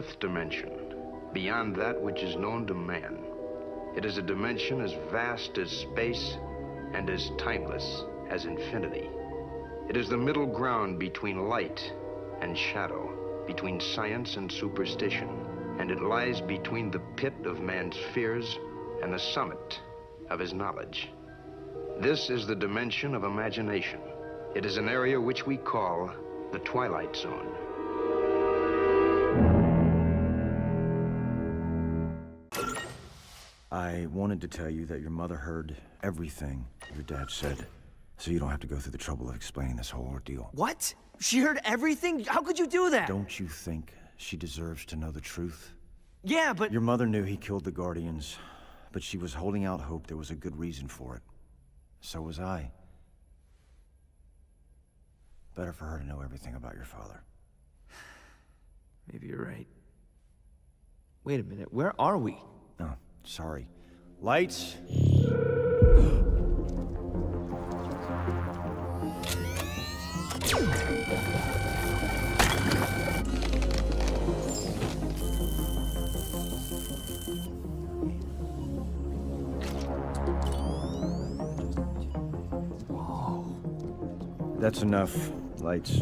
fifth dimension, beyond that which is known to man. It is a dimension as vast as space and as timeless as infinity. It is the middle ground between light and shadow, between science and superstition, and it lies between the pit of man's fears and the summit of his knowledge. This is the dimension of imagination. It is an area which we call the Twilight Zone. I wanted to tell you that your mother heard everything your dad said, so you don't have to go through the trouble of explaining this whole ordeal. What? She heard everything? How could you do that? Don't you think she deserves to know the truth? Yeah, but... Your mother knew he killed the Guardians, but she was holding out hope there was a good reason for it. So was I. Better for her to know everything about your father. Maybe you're right. Wait a minute, where are we? Oh, sorry. Lights! That's enough. Lights.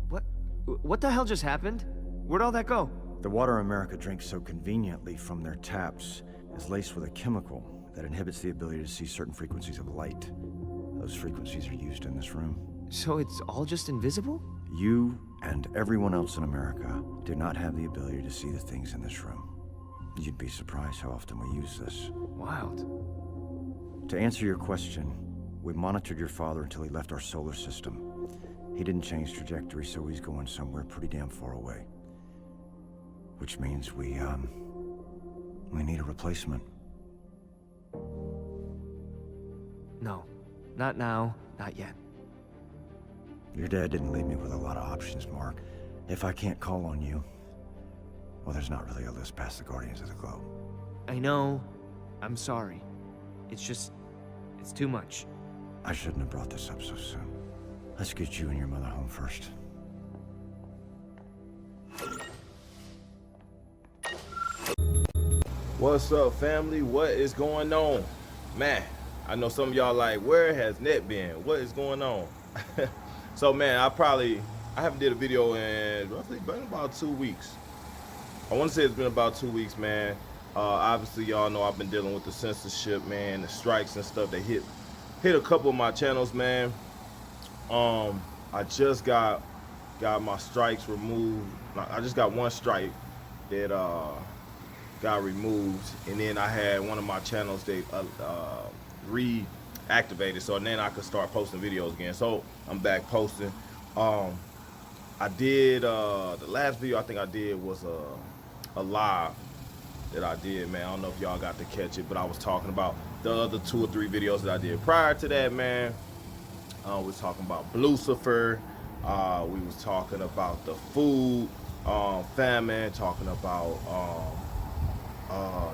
What the hell just happened? Where'd all that go? The water America drinks so conveniently from their taps is laced with a chemical that inhibits the ability to see certain frequencies of light. Those frequencies are used in this room. So it's all just invisible? You and everyone else in America do not have the ability to see the things in this room. You'd be surprised how often we use this. Wild. To answer your question, we monitored your father until he left our solar system. He didn't change trajectory, so he's going somewhere pretty damn far away. Which means we need a replacement. No. Not now, not yet. Your dad didn't leave me with a lot of options, Mark. If I can't call on you, well, there's not really a list past the Guardians of the Globe. I know. I'm sorry. It's too much. I shouldn't have brought this up so soon. Let's get you and your mother home first. What's up, family? What is going on? Man, I know some of y'all like, where has Net been? What is going on? So, man, I haven't did a video in roughly been about 2 weeks. I want to say it's been about 2 weeks, man. Obviously, y'all know I've been dealing with the censorship, man, the strikes and stuff. They hit a couple of my channels, man. I just got my strikes removed. I just got one strike that got removed, and then I had one of my channels that reactivated, so then I could start posting videos again. So I'm back posting. I did the last video I think I did was a live that I did, man. I don't know if y'all got to catch it, but I was talking about the other 2 or 3 videos that I did prior to that, man. We was talking about Lucifer. We was talking about the food famine, talking about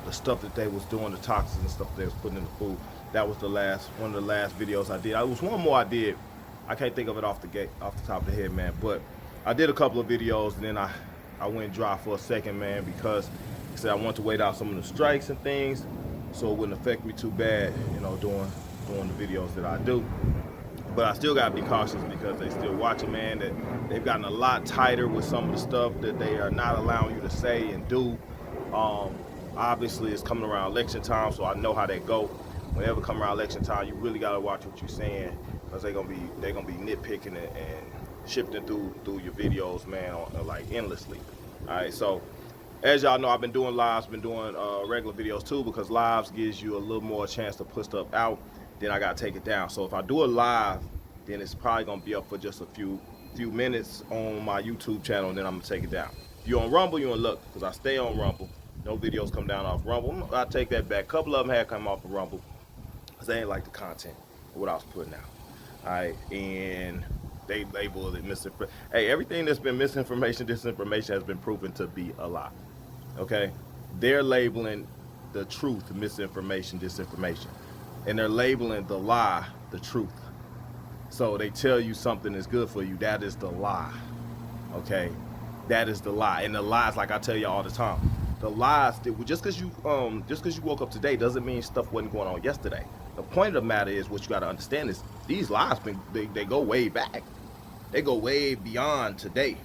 the stuff that they was doing, the toxins and stuff they was putting in the food. That was one of the last videos I did. There was one more I did. I can't think of it off the top of the head, man. But I did a couple of videos, and then I went dry for a second, man, because like I said, I wanted to wait out some of the strikes and things, so it wouldn't affect me too bad, you know, doing the videos that I do. But I still gotta be cautious because they still watching, man. That they've gotten a lot tighter with some of the stuff that they are not allowing you to say and do. Obviously, it's coming around election time, so I know how that go. Whenever come around election time, you really gotta watch what you're saying, because they're gonna be nitpicking and shifting through your videos, man, like endlessly. All right, so as y'all know, I've been doing lives, been doing regular videos too, because lives gives you a little more chance to put stuff out. Then I gotta take it down. So if I do a live, then it's probably gonna be up for just a few minutes on my YouTube channel, and then I'm gonna take it down. If you're on Rumble, you're on luck, because I stay on Rumble. No videos come down off Rumble. I take that back. A couple of them had come off of Rumble, because they ain't like the content of what I was putting out. All right, and they labeled it misinformation. Hey, everything that's been misinformation, disinformation has been proven to be a lie. Okay, they're labeling the truth misinformation, disinformation, and they're labeling the lie the truth. So they tell you something is good for you, that is the lie. Okay, That is the lie. And the lies, like I tell you all the time, the lies, just because you woke up today doesn't mean stuff wasn't going on yesterday. The point of the matter is, what you got to understand is these lies, they go way back. They go way beyond today.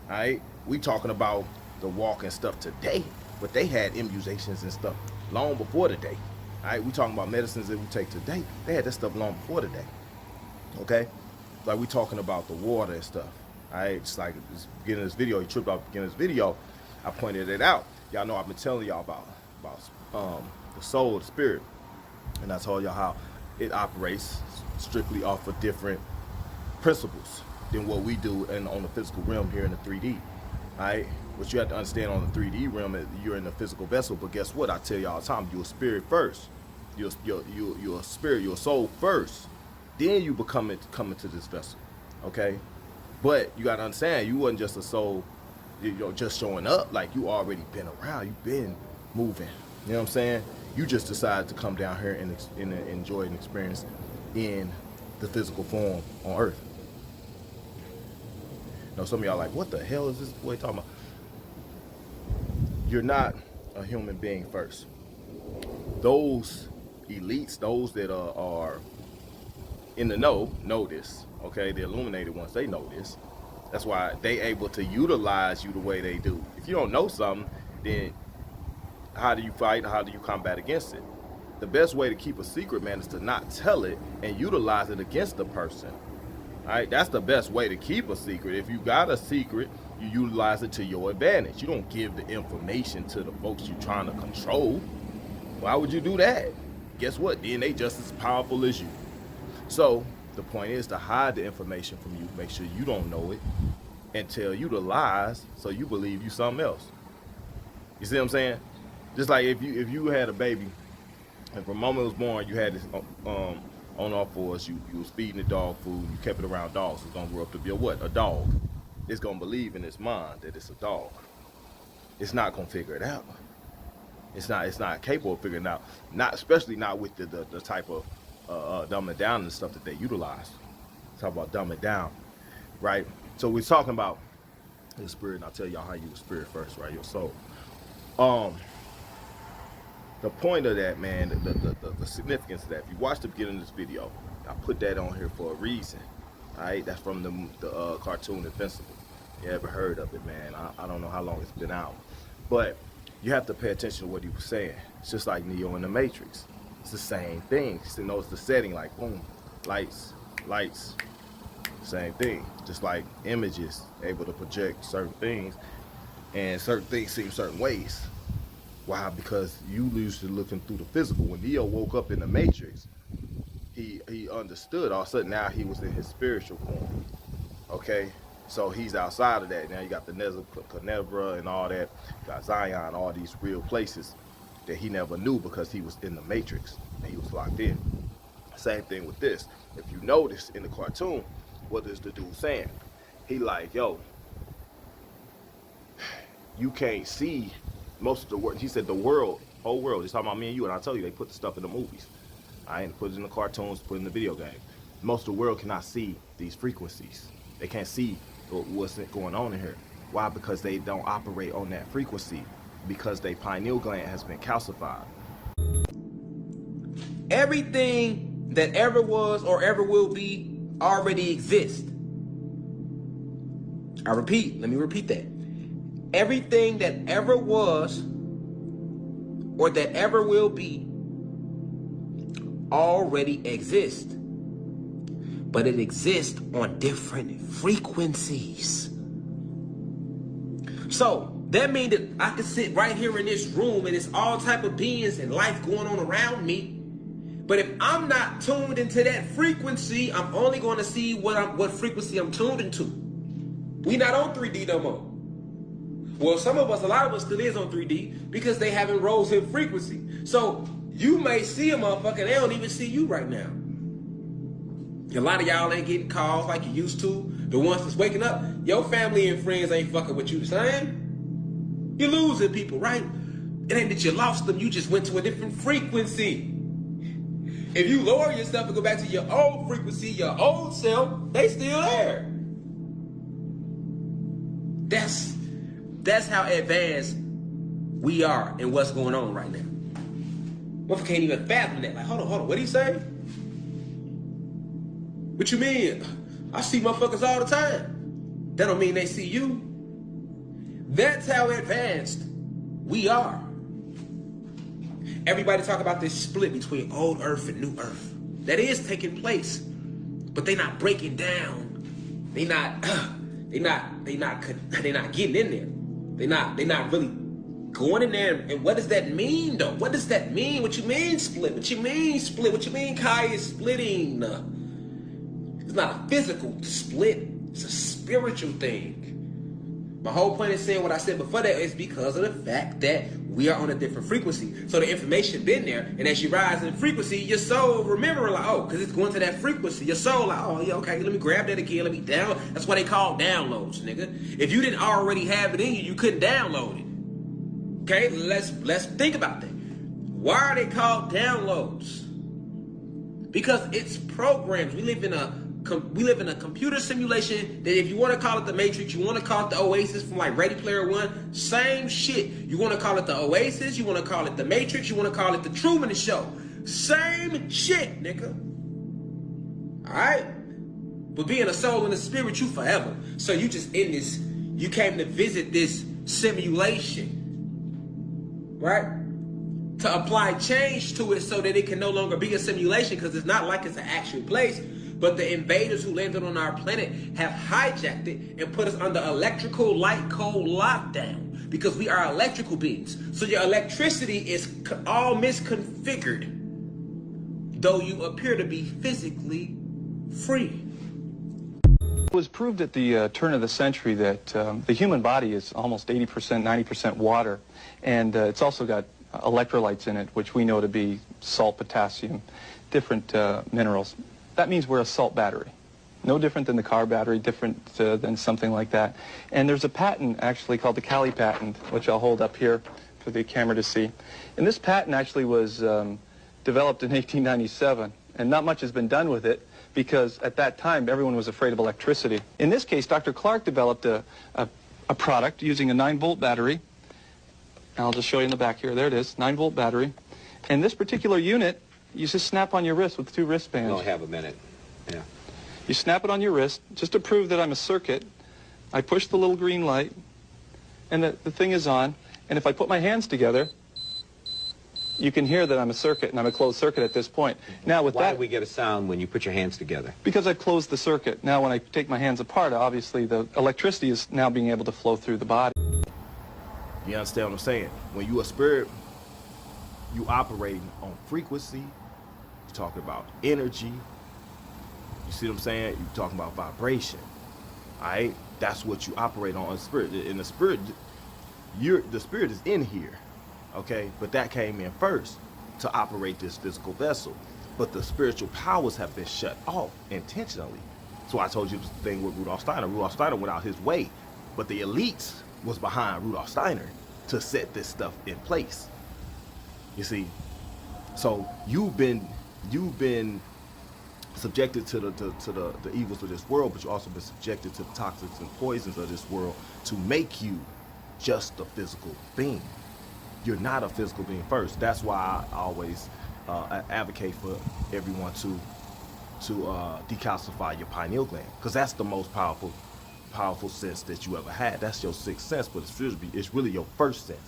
All right? We talking about the walk and stuff today, but they had immunizations and stuff long before today. All right? We talking about medicines that we take today. They had that stuff long before today. Okay? Like we talking about the water and stuff. All right? It's like this beginning of this video, he tripped off the beginning of this video. I pointed it out. Y'all know I've been telling y'all about the soul, the spirit. And I told y'all how it operates strictly off of different principles than what we do on the physical realm here in the 3D. All right? What you have to understand on the 3D realm is you're in the physical vessel, but guess what? I tell you all the time, you're a spirit first. You're a spirit, you're a soul first. Then you come into this vessel. Okay? But you got to understand, you wasn't just a soul, just showing up. Like, you already been around. You've been moving. You know what I'm saying? You just decided to come down here and enjoy an experience in the physical form on Earth. Now, some of y'all like, what the hell is this boy talking about? You're not a human being first. Those elites, those that are in the know this. Okay, the illuminated ones, they know this. That's why they able to utilize you the way they do. If you don't know something, then how do you fight? How do you combat against it? The best way to keep a secret, man, is to not tell it and utilize it against the person. All right, that's the best way to keep a secret. If you got a secret, you utilize it to your advantage. You don't give the information to the folks you're trying to control. Why would you do that? Guess what? Then they just as powerful as you. So the point is to hide the information from you. Make sure you don't know it and tell you the lies so you believe you something else. You see what I'm saying? Just like if you had a baby and from the moment it was born, you had this on all fours, you was feeding the dog food, you kept it around dogs, it's gonna grow up to be a what? A dog. It's gonna believe in its mind that it's a dog. It's not gonna figure it out. It's not capable of figuring it out. Especially not with the type of dumbing down and stuff that they utilize. Talk about dumbing down, right? So we're talking about the spirit, and I'll tell y'all how you use spirit first, right? Your soul. The point of that, man, the significance of that, if you watch the beginning of this video, I put that on here for a reason. All right, that's from the cartoon Invincible. You ever heard of it, man? I don't know how long it's been out, but you have to pay attention to what he was saying. It's just like Neo in the Matrix. It's the same thing. You notice the setting, like boom, lights, same thing. Just like images able to project certain things, and certain things seem certain ways. Why? Because you usually looking through the physical. When Neo woke up in the Matrix, he understood. All of a sudden now he was in his spiritual form. Okay? So he's outside of that. Now you got the Nebuchadnezzar and all that. You got Zion, all these real places that he never knew because he was in the Matrix and he was locked in. Same thing with this. If you notice in the cartoon, what is the dude saying? He like, yo, you can't see most of the world. He said the world, whole world. He's talking about me and you, and I tell you, they put the stuff in the movies. I ain't put it in the cartoons, put it in the video game. Most of the world cannot see these frequencies. They can't see what's going on in here. Why? Because they don't operate on that frequency. Because their pineal gland has been calcified. Everything that ever was or ever will be already exists. I repeat, let me repeat that. Everything that ever was or that ever will be already exists. But it exists on different frequencies. So that means that I can sit right here in this room and it's all type of beings and life going on around me. But if I'm not tuned into that frequency, I'm only going to see what frequency I'm tuned into. We not on 3D no more. Well, some of us, a lot of us still is on 3D because they haven't rose in frequency. So you may see a motherfucker, they don't even see you right now. A lot of y'all ain't getting calls like you used to. The ones that's waking up, your family and friends ain't fucking with you the same. You're losing people, right? It ain't that you lost them, you just went to a different frequency. If you lower yourself and go back to your old frequency, your old self, they still there. That's how advanced we are in what's going on right now. Motherfucker can't even fathom that. Like, hold on, what did he say? What you mean? I see motherfuckers all the time. That don't mean they see you. That's how advanced we are. Everybody talk about this split between old earth and new earth. That is taking place, but they not breaking down. They not getting in there. They not really going in there. And what does that mean though? What does that mean? What you mean split? What you mean split? What you mean Kai is splitting? It's not a physical split. It's a spiritual thing. My whole point is saying what I said before that is because of the fact that we are on a different frequency. So the information been there, and as you rise in frequency, your soul remember like, oh, because it's going to that frequency. Your soul like, oh yeah, okay, let me grab that again, let me down. That's why they call downloads, nigga. If you didn't already have it in you, you couldn't download it. Okay, let's think about that. Why are they called downloads? Because it's programs. We live in a computer simulation that if you want to call it the Matrix, you want to call it the Oasis from like Ready Player One, same shit. You want to call it the Oasis, you want to call it the Matrix, you want to call it the Truman Show. Same shit, nigga. Alright? But being a soul and a spirit, you forever. So you just in this, you came to visit this simulation. Right? To apply change to it so that it can no longer be a simulation, because it's not like it's an actual place. But the invaders who landed on our planet have hijacked it and put us under electrical light code lockdown because we are electrical beings. So your electricity is all misconfigured, though you appear to be physically free. It was proved at the turn of the century that the human body is almost 80%, 90% water, and it's also got electrolytes in it, which we know to be salt, potassium, different minerals. That means we're a salt battery. No different than the car battery, different than something like that. And there's a patent actually called the Cali patent, which I'll hold up here for the camera to see. And this patent actually was developed in 1897, and not much has been done with it because at that time everyone was afraid of electricity. In this case, Dr. Clark developed a product using a 9-volt battery. And I'll just show you in the back here. There it is, 9-volt battery. And this particular unit, you just snap on your wrist with 2 wristbands. I'll have a minute. Yeah. You snap it on your wrist just to prove that I'm a circuit. I push the little green light, and the thing is on. And if I put my hands together, you can hear that I'm a circuit, and I'm a closed circuit at this point. Now with Why do we get a sound when you put your hands together? Because I've closed the circuit. Now when I take my hands apart, obviously the electricity is now being able to flow through the body. You understand what I'm saying? When you a spirit, you operating on frequency. You're talking about energy. You see what I'm saying? You're talking about vibration. All right? That's what you operate on as spirit. In the spirit, the spirit is in here. Okay? But that came in first to operate this physical vessel. But the spiritual powers have been shut off intentionally. So I told you the thing with Rudolf Steiner. Rudolf Steiner went out his way. But the elites was behind Rudolf Steiner to set this stuff in place. You see? So you've been subjected to the evils of this world, but you've also been subjected to the toxins and poisons of this world to make you just a physical being. You're not a physical being first. That's why I always advocate for everyone to decalcify your pineal gland, because that's the most powerful sense that you ever had. That's your sixth sense, but it's really your first sense.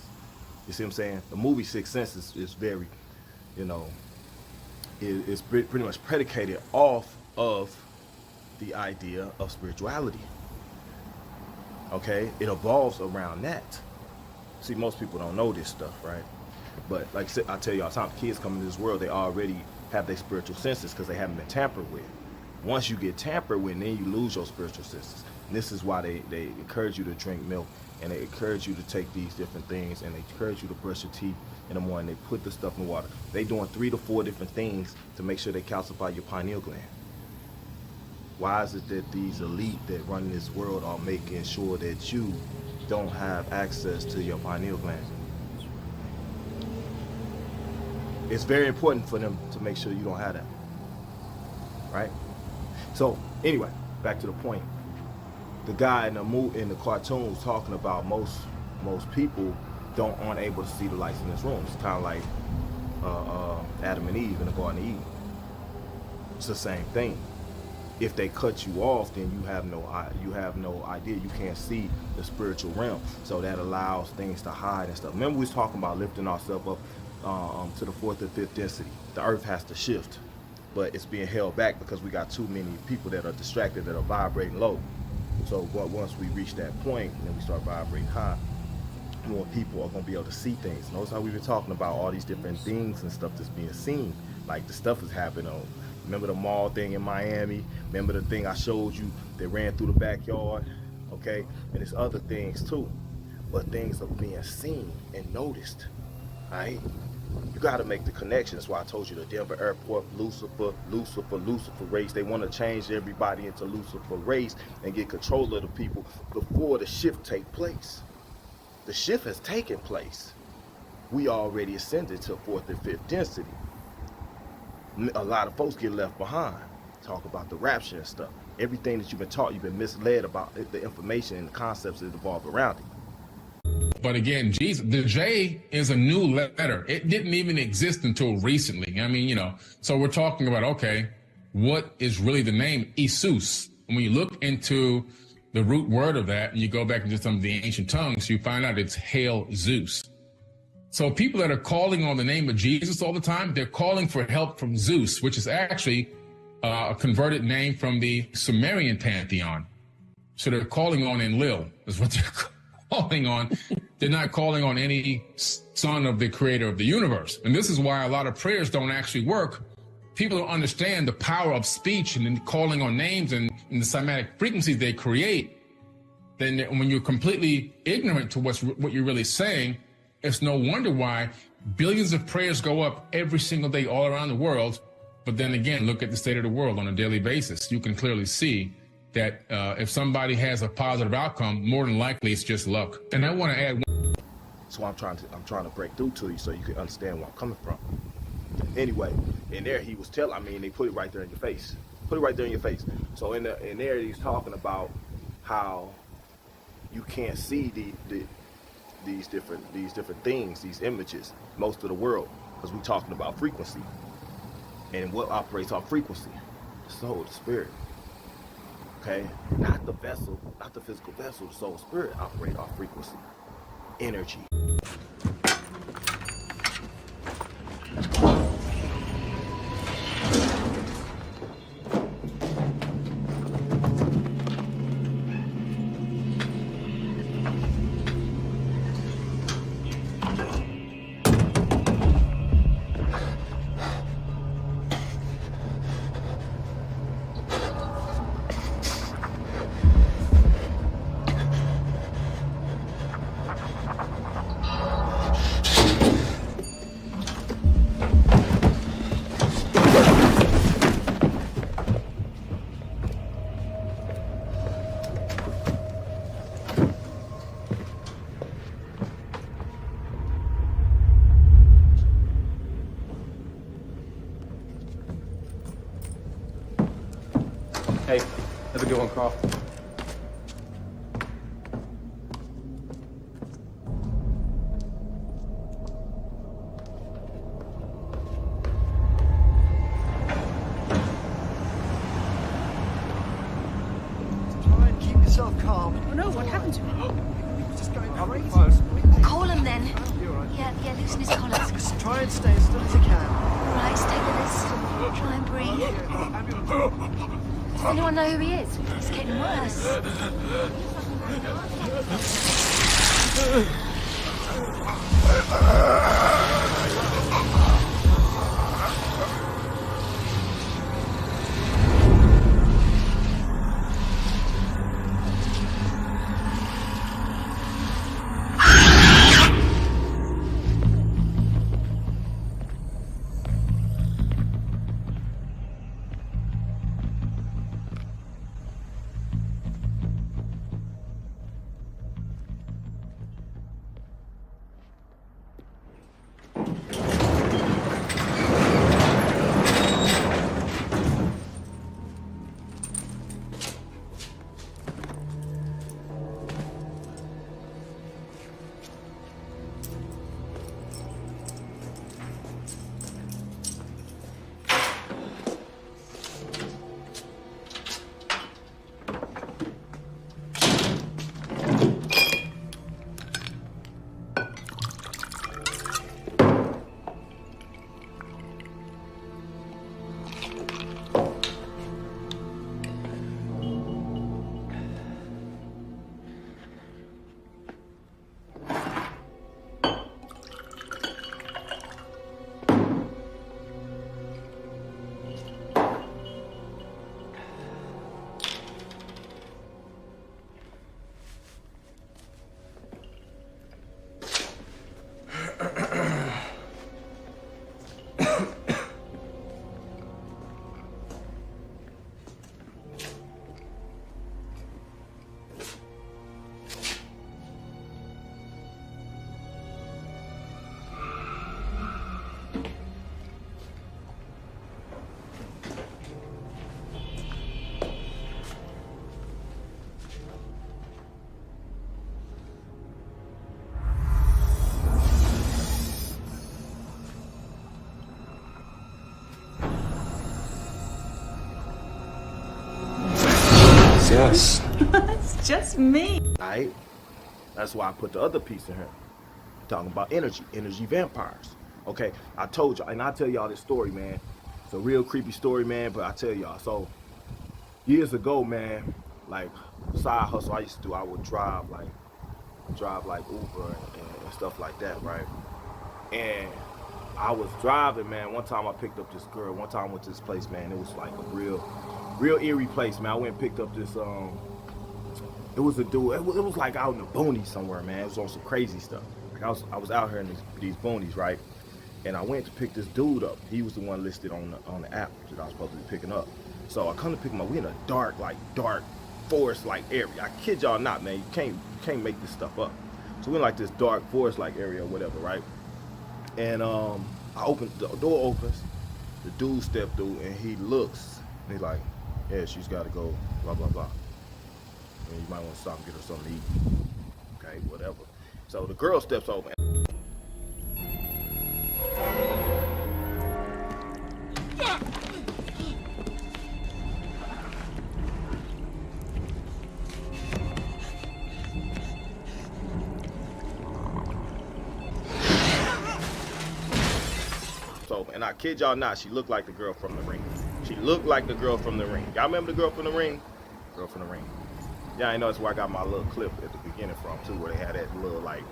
You see what I'm saying? The movie Sixth Sense is very, it's pretty much predicated off of the idea of spirituality. Okay? It evolves around that. See, most people don't know this stuff, right? But like I said, I tell you all the time, kids come into this world, they already have their spiritual senses because they haven't been tampered with. Once you get tampered with, then you lose your spiritual senses. And this is why they encourage you to drink milk, and they encourage you to take these different things, and they encourage you to brush your teeth in the morning. They put the stuff in water. They doing 3 to 4 different things to make sure they calcify your pineal gland. Why is it that these elite that run this world are making sure that you don't have access to your pineal gland? It's very important for them to make sure you don't have that, right? So anyway, back to the point. The guy in the cartoon was talking about most most people aren't able to see the lights in this room. It's kind of like Adam and Eve in the Garden of Eden. It's the same thing. If they cut you off, then you have no idea. You can't see the spiritual realm. So that allows things to hide and stuff. Remember we was talking about lifting ourselves up to the 4th and 5th density. The earth has to shift, but it's being held back because we got too many people that are distracted, that are vibrating low. So once we reach that point, and then we start vibrating high, more people are going to be able to see things. Notice how we've been talking about all these different things and stuff that's being seen. Like the stuff is happening on. Remember the mall thing in Miami? Remember the thing I showed you that ran through the backyard? Okay, and there's other things too. But things are being seen and noticed, right? You got to make the connection. That's why I told you the Denver airport, Lucifer race. They want to change everybody into Lucifer race and get control of the people before the shift take place. The shift has taken place. We already ascended to 4th and 5th density. A lot of folks get left behind. Talk about the rapture and stuff. Everything that you've been taught, you've been misled about the information and the concepts that evolve around it. But again, Jesus, the J is a new letter. It didn't even exist until recently. I mean, so we're talking about, okay, what is really the name? Isus. And when you look into the root word of that and you go back into some of the ancient tongues, you find out it's Hail Zeus. So people that are calling on the name of Jesus all the time, they're calling for help from Zeus, which is actually a converted name from the Sumerian pantheon. So they're calling on Enlil, is what they're calling on. They're not calling on any son of the creator of the universe. And this is why a lot of prayers don't actually work. People don't understand the power of speech and then calling on names and the somatic frequencies they create. Then when you're completely ignorant to what you're really saying, it's no wonder why billions of prayers go up every single day all around the world. But then again, look at the state of the world on a daily basis. You can clearly see that if somebody has a positive outcome, more than likely it's just luck. And I want to add one. So I'm trying to break through to you so you can understand where I'm coming from. Anyway, in there he was they put it right there in your face. Put it right there in your face. So in there he's talking about how you can't see these different things, these images, most of the world, because we're talking about frequency. And what operates off frequency? The soul, the spirit. Okay? Not the vessel, not the physical vessel, the soul, spirit operate off frequency. Energy. Hey, have a good one, Carl. Try and keep yourself calm. Oh no, what happened to him? He's just going crazy. Call him then. You're right. Yeah, loosen his collars. Just try and stay as still as you can. Right, stay with us. Try and breathe. Does anyone know who he is? It's getting worse. us. It's just me. Right? That's why I put the other piece in here. Talking about energy vampires. Okay, I told y'all, and I tell y'all this story, man. It's a real creepy story, man, but I tell y'all. So, years ago, man, like, side hustle I used to do, I would drive like Uber and stuff like that, right? And I was driving, man. One time I picked up this girl. One time I went to this place, man. It was like a real eerie place, man. I went and picked up this, it was a dude. It was like out in the boonies somewhere, man. It was on some crazy stuff. Like I was out here in these boonies, right? And I went to pick this dude up. He was the one listed on the app that I was supposed to be picking up. So I come to pick him up. We in a dark forest-like area. I kid y'all not, man. You can't make this stuff up. So we're in like this dark forest-like area or whatever, right? And I opened, the door opens, the dude stepped through and he looks, and he's like, yeah, she's gotta go, blah, blah, blah. And you might want to stop and get her something to eat. Okay, whatever. So the girl steps over. And I kid y'all not, she looked like the girl from The Ring. She looked like the girl from The Ring. Y'all remember the girl from The Ring? Girl from The Ring. Yeah, I know that's where I got my little clip at the beginning from too, where they had that little like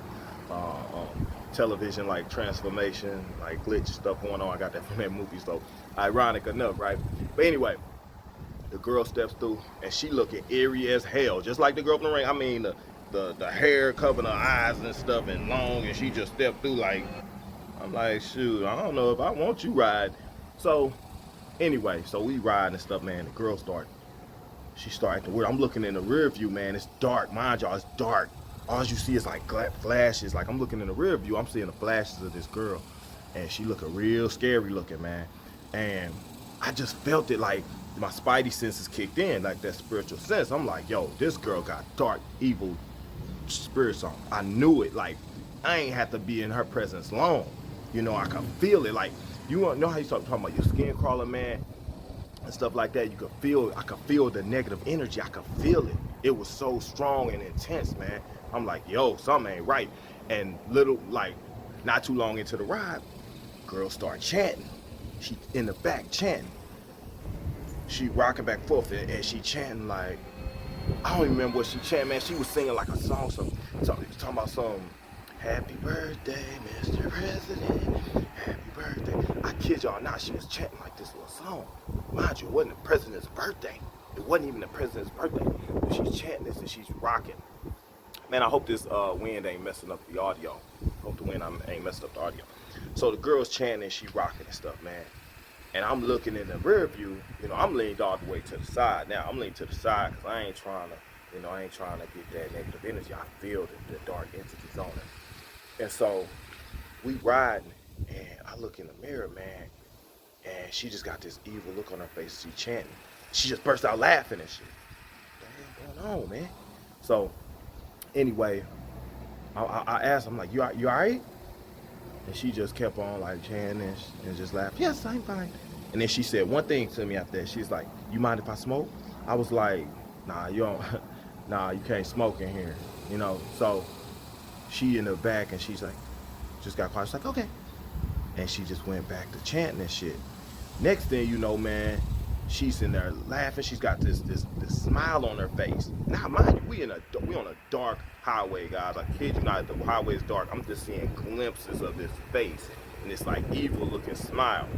television like transformation, like glitch stuff going on. I got that from that movie, so ironic enough, right? But anyway, the girl steps through and she looking eerie as hell, just like the girl from The Ring. I mean, the hair covering her eyes and stuff and long, and she just stepped through like, I'm like, shoot, I don't know if I want you ride. So anyway, so we ride and stuff, man. The girl she started acting weird. I'm looking in the rear view, man. It's dark, mind y'all, it's dark. All you see is like flashes. Like I'm looking in the rear view, I'm seeing the flashes of this girl, and she looking real scary looking, man. And I just felt it, like my spidey senses kicked in, like that spiritual sense. I'm like, yo, this girl got dark, evil spirits on. I knew it. Like I ain't have to be in her presence long. You know, I could feel it. Like, you know how you start talking about your skin crawling, man, and stuff like that. I could feel the negative energy. I could feel it. It was so strong and intense, man. I'm like, yo, something ain't right. And not too long into the ride, girl started chanting. She in the back chanting. She rocking back and forth, and she chanting like, I don't even remember what she chanted, man. She was singing like a song, talking about some, happy birthday, Mr. President, happy birthday. I kid y'all not, she was chanting like this little song. Mind you, it wasn't the president's birthday. It wasn't even the president's birthday. But she's chanting this and she's rocking. Man, I hope this wind ain't messing up the audio. Hope the wind ain't messing up the audio. So the girl's chanting and she rocking and stuff, man. And I'm looking in the rear view, you know, I'm leaned all the way to the side. Now, I'm leaning to the side because I ain't trying to get that negative energy. I feel the dark entities on it. And so we riding, and I look in the mirror, man, and she just got this evil look on her face. She chanting. She just burst out laughing and shit. What the hell going on, man? So anyway, I asked, I'm like, you all right? And she just kept on like chanting and just laughed. Yes, I'm fine. And then she said one thing to me after that. She's like, you mind if I smoke? I was like, nah, you don't. Nah, you can't smoke in here. You know, so she in the back and she's like, just got quiet. She's like, okay. And she just went back to chanting and shit. Next thing you know, man, she's in there laughing. She's got this smile on her face. Now, mind you, we on a dark highway, guys. I kid you not, the highway is dark. I'm just seeing glimpses of this face and this like evil looking smile.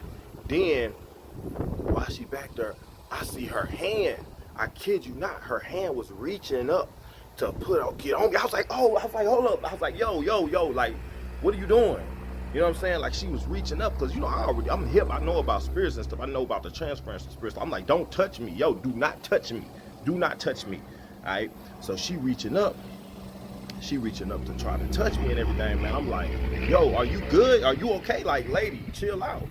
Then, while she back there, I see her hand. I kid you not, her hand was reaching up to get on me. I was like, hold up. I was like, yo, like, what are you doing? You know what I'm saying? Like, she was reaching up because, you know, I'm hip. I know about spirits and stuff. I know about the transference of spirits. I'm like, don't touch me. Yo, do not touch me. Do not touch me. All right? So she reaching up. She reaching up to try to touch me and everything, man. I'm like, yo, are you good? Are you okay? Like, lady, chill out.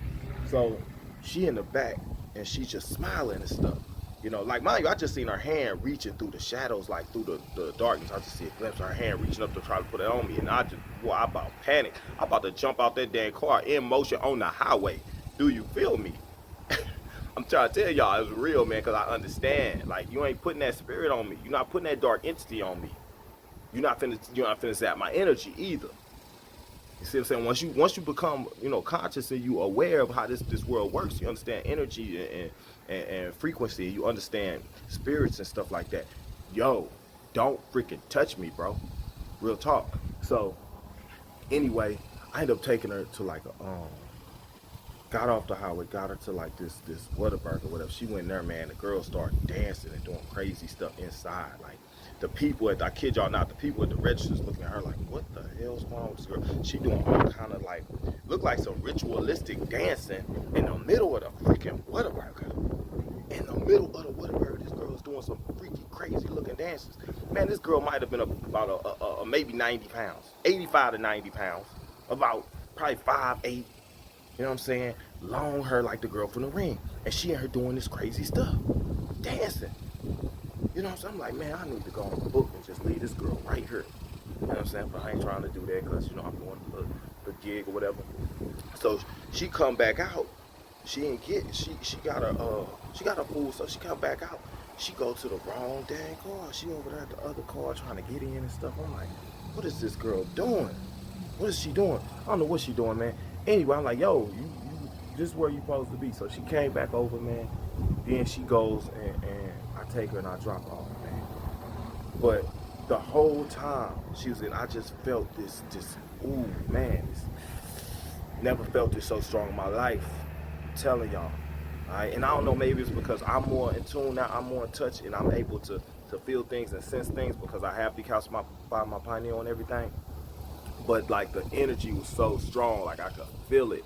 So she in the back and she's just smiling and stuff. You know, like, mind you, I just seen her hand reaching through the shadows, like through the darkness. I just see a glimpse of her hand reaching up to try to put it on me. And I about panic. I about to jump out that damn car in motion on the highway. Do you feel me? I'm trying to tell y'all, it was real, man, because I understand. Like, you ain't putting that spirit on me. You're not putting that dark entity on me. You're not finna zap my energy either. You see what I'm saying? Once you become, you know, conscious and you aware of how this world works, you understand energy and frequency. You understand spirits and stuff like that. Yo, don't freaking touch me, bro. Real talk. So, anyway, I ended up taking her to like a got off the highway, got her to like this Whataburger or whatever. She went in there, man. The girls started dancing and doing crazy stuff inside. Like the people I kid y'all not, the people at the registers looking at her like, what the hell's going on with this girl? She doing all kind of like, look like some ritualistic dancing in the middle of the freaking Whataburger. In the middle of the Whataburger, this girl is doing some freaky, crazy looking dances. Man, this girl might have been about maybe 90 pounds, 85 to 90 pounds, about probably 5'8". You know what I'm saying? Long hair like the girl from The Ring. And she and her doing this crazy stuff. Dancing. You know what I'm saying? I'm like, man, I need to go on the book and just leave this girl right here. You know what I'm saying? But I ain't trying to do that because, you know, I'm doing the gig or whatever. So she come back out. She ain't get, she got a food, so she come back out. She go to the wrong dang car. She over there at the other car trying to get in and stuff. I'm like, what is this girl doing? What is she doing? I don't know what she doing, man. Anyway, I'm like, yo, this is where you supposed to be. So she came back over, man. Then she goes and I take her and I drop her off, man. But the whole time she was in, I just felt this, ooh, man, never felt this so strong in my life. I'm telling y'all. All right? And I don't know, maybe it's because I'm more in tune now, I'm more in touch, and I'm able to feel things and sense things because I have decalcified my pineal and everything. But like the energy was so strong, like I could feel it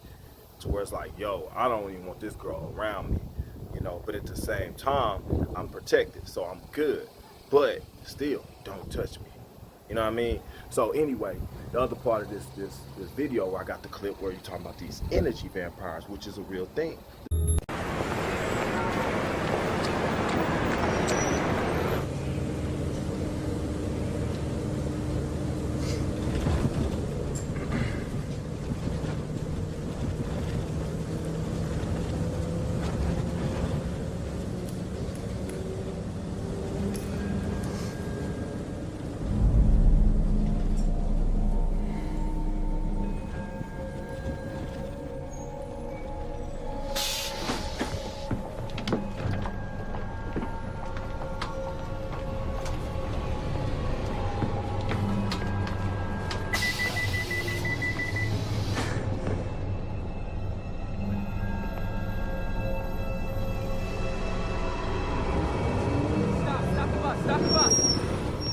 to where it's like, yo, I don't even want this girl around me, you know, but at the same time, I'm protected, so I'm good. But still, don't touch me. You know what I mean? So anyway, the other part of this video where I got the clip where you're talking about these energy vampires, which is a real thing.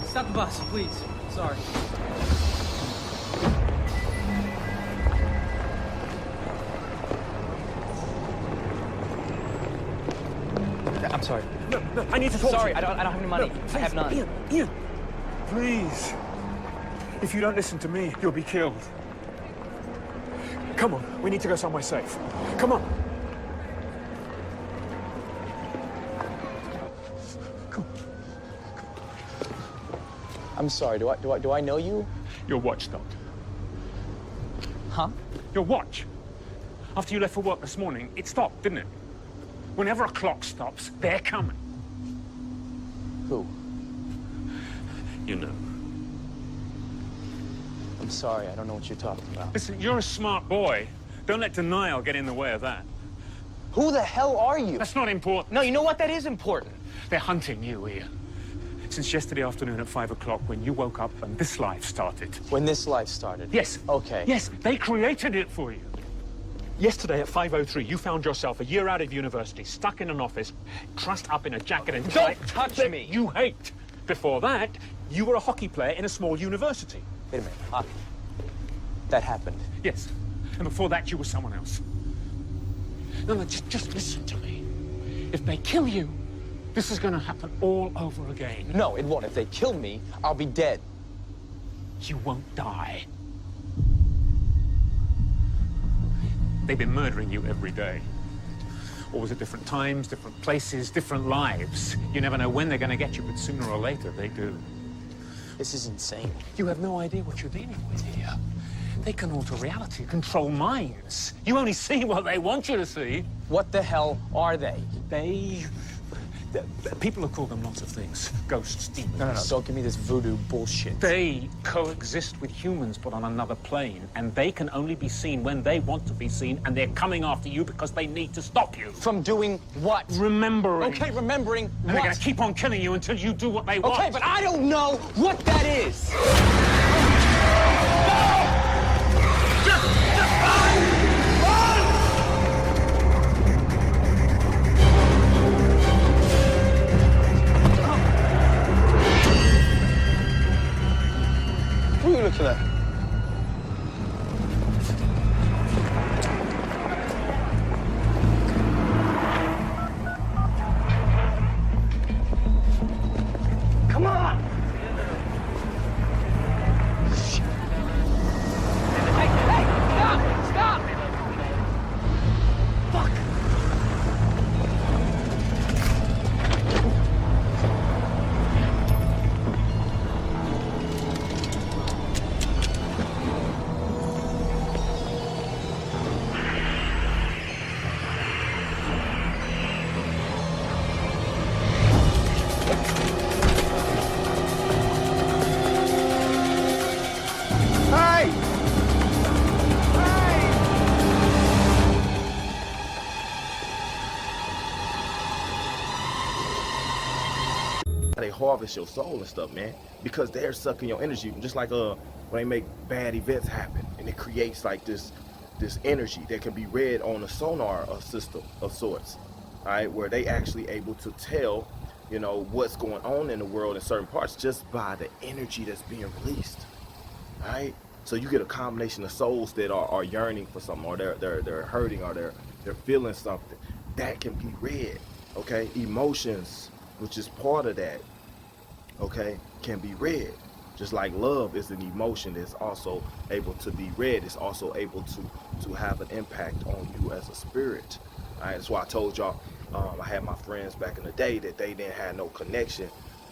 Stop the bus, please. Sorry. I'm sorry. No, I need to talk to you. Sorry, I don't have any money. No, I have none. Ian, please. If you don't listen to me, you'll be killed. Come on, we need to go somewhere safe. Come on. I'm sorry. Do I know you? Your watch stopped. Huh? Your watch. After you left for work this morning, it stopped, didn't it? Whenever a clock stops, they're coming. Who? You know. I'm sorry. I don't know what you're talking about. Listen, you're a smart boy. Don't let denial get in the way of that. Who the hell are you? That's not important. No, you know what? That is important. They're hunting you, Ian. Since yesterday afternoon at 5 o'clock when you woke up and this life started. When this life started? Yes. Okay. Yes, they created it for you. Yesterday at 5:03, you found yourself a year out of university, stuck in an office, trussed up in a jacket and tie. Don't touch that me! You hate. Before that, you were a hockey player in a small university. Wait a minute, hockey. That happened. Yes. And before that, you were someone else. No, just listen to me. If they kill you, this is going to happen all over again. No, it won't. If they kill me, I'll be dead. You won't die. They've been murdering you every day. Always at different times, different places, different lives. You never know when they're going to get you, but sooner or later, they do. This is insane. You have no idea what you're dealing with here. They can alter reality, control minds. You only see what they want you to see. What the hell are they? People have called them lots of things. Ghosts, demons. No. Don't give me this voodoo bullshit. They coexist with humans, but on another plane. And they can only be seen when they want to be seen, and they're coming after you because they need to stop you. From doing what? Remembering. Okay, remembering And what? they're gonna keep on killing you until you do what they want. Okay, but I don't know what that is. What are you looking at? Come on! Hey, stop! Fuck! They harvest your soul and stuff, man, because they're sucking your energy. Just like when they make bad events happen, and it creates like this energy that can be read on a sonar system of sorts, all right, where they actually able to tell, you know, what's going on in the world in certain parts just by the energy that's being released, all right. So you get a combination of souls that are yearning for something, or they're hurting, or they're feeling something that can be read. Okay, emotions, which is part of that, okay, can be read. Just like love is an emotion that's also able to be read. It's also able to have an impact on you as a spirit. All right, that's why I told y'all, I had my friends back in the day that they didn't have no connection,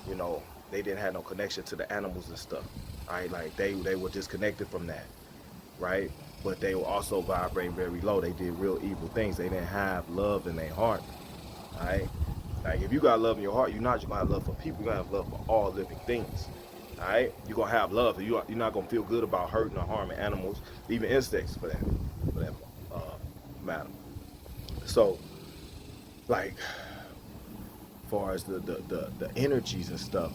you know, they didn't have no connection to the animals and stuff. All right, like they were disconnected from that, right? But they were also vibrating very low. They did real evil things. They didn't have love in their heart. All right, like if you got love in your heart, you're not just gonna have love for people. You're gonna have love for all living things. All right, you're gonna have love. You're not gonna feel good about hurting or harming animals, even insects for that matter. So, like, as far as the energies and stuff,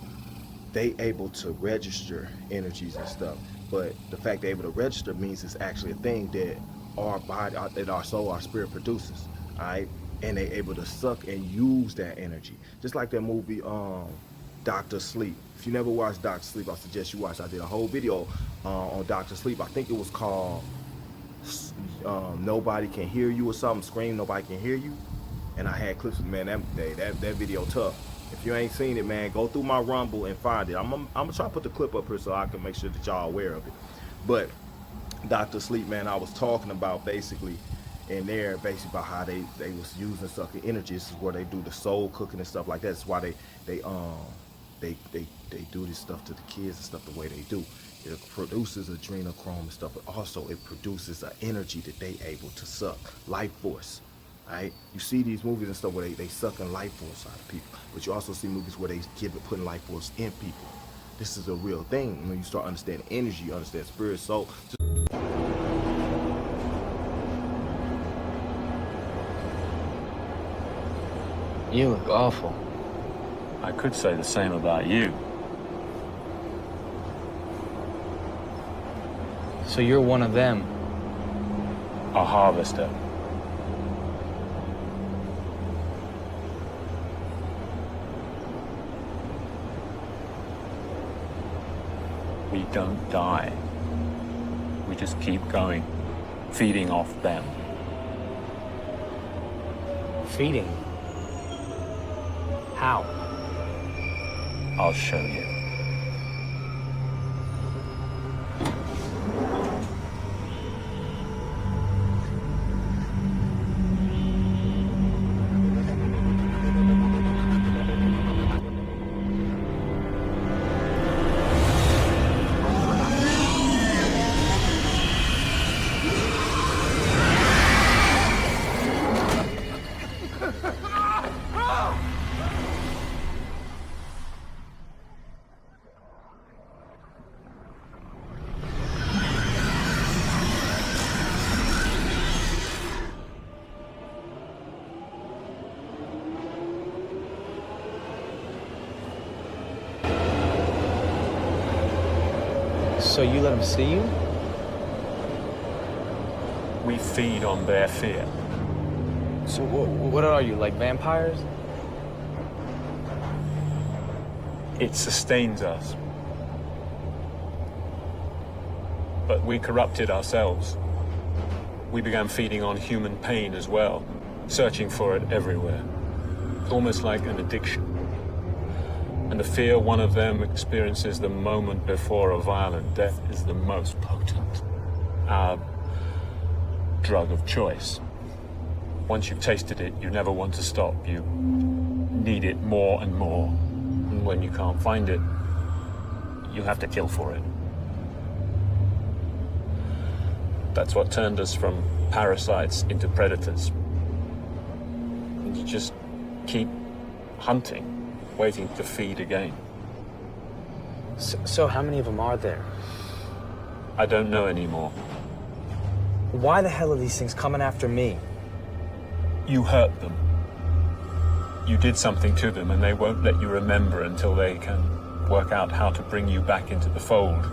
they able to register energies and stuff. But the fact they're able to register means it's actually a thing that our body, that our soul, our spirit produces. All right. And they able to suck and use that energy. Just like that movie, Dr. Sleep. If you never watched Dr. Sleep, I suggest you watch. I did a whole video on Dr. Sleep. I think it was called Nobody Can Hear You or something. Scream, Nobody Can Hear You. And I had clips of, man, that video tough. If you ain't seen it, man, go through my Rumble and find it. I'm gonna try to put the clip up here so I can make sure that y'all aware of it. But Dr. Sleep, man, I was talking about basically in there, basically about how they was using sucking energy. This is where they do the soul cooking and stuff like that. That's why they do this stuff to the kids and stuff the way they do. It produces adrenochrome and stuff, but also it produces an energy that they able to suck, life force. Right? You see these movies and stuff where they sucking life force out of people, but you also see movies where they putting life force in people. This is a real thing. When you start understanding energy, you understand spirit, soul. You look awful. I could say the same about you. So you're one of them? A harvester. We don't die. We just keep going, feeding off them. Feeding? How? I'll show you. So you let them see you? We feed on their fear. So what are you, like vampires? It sustains us. But we corrupted ourselves. We began feeding on human pain as well, searching for it everywhere. Almost like an addiction. And the fear one of them experiences the moment before a violent death is the most potent. Our drug of choice. Once you've tasted it, you never want to stop. You need it more and more. And when you can't find it, you have to kill for it. That's what turned us from parasites into predators. And you just keep hunting, waiting to feed again. So how many of them are there? I don't know anymore. Why the hell are these things coming after me? You hurt them. You did something to them, and they won't let you remember until they can work out how to bring you back into the fold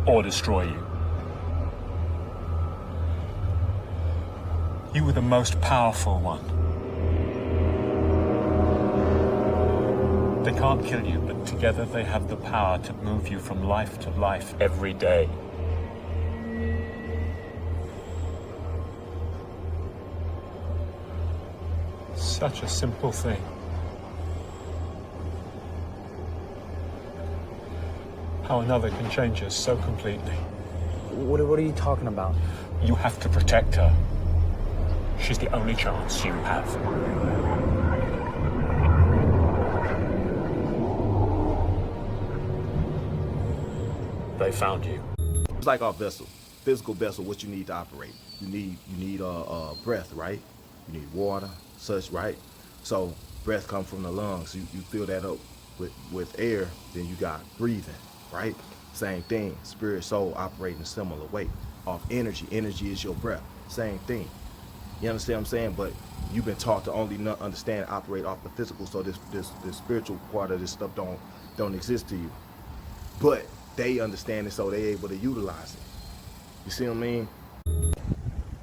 or destroy you. You were the most powerful one. They can't kill you, but together they have the power to move you from life to life every day. Such a simple thing. How another can change us so completely. What are you talking about? You have to protect her. She's the only chance you have. They found you. It's like our vessel, physical vessel, what you need to operate. You need breath, right? You need water, such, right? So breath comes from the lungs. You fill that up with air, then you got breathing, right? Same thing. Spirit, soul operate in a similar way. Off energy. Energy is your breath. Same thing. You understand what I'm saying? But you've been taught to only not understand and operate off the physical, so this spiritual part of this stuff don't exist to you. But they understand it, so they're able to utilize it. You see what I mean?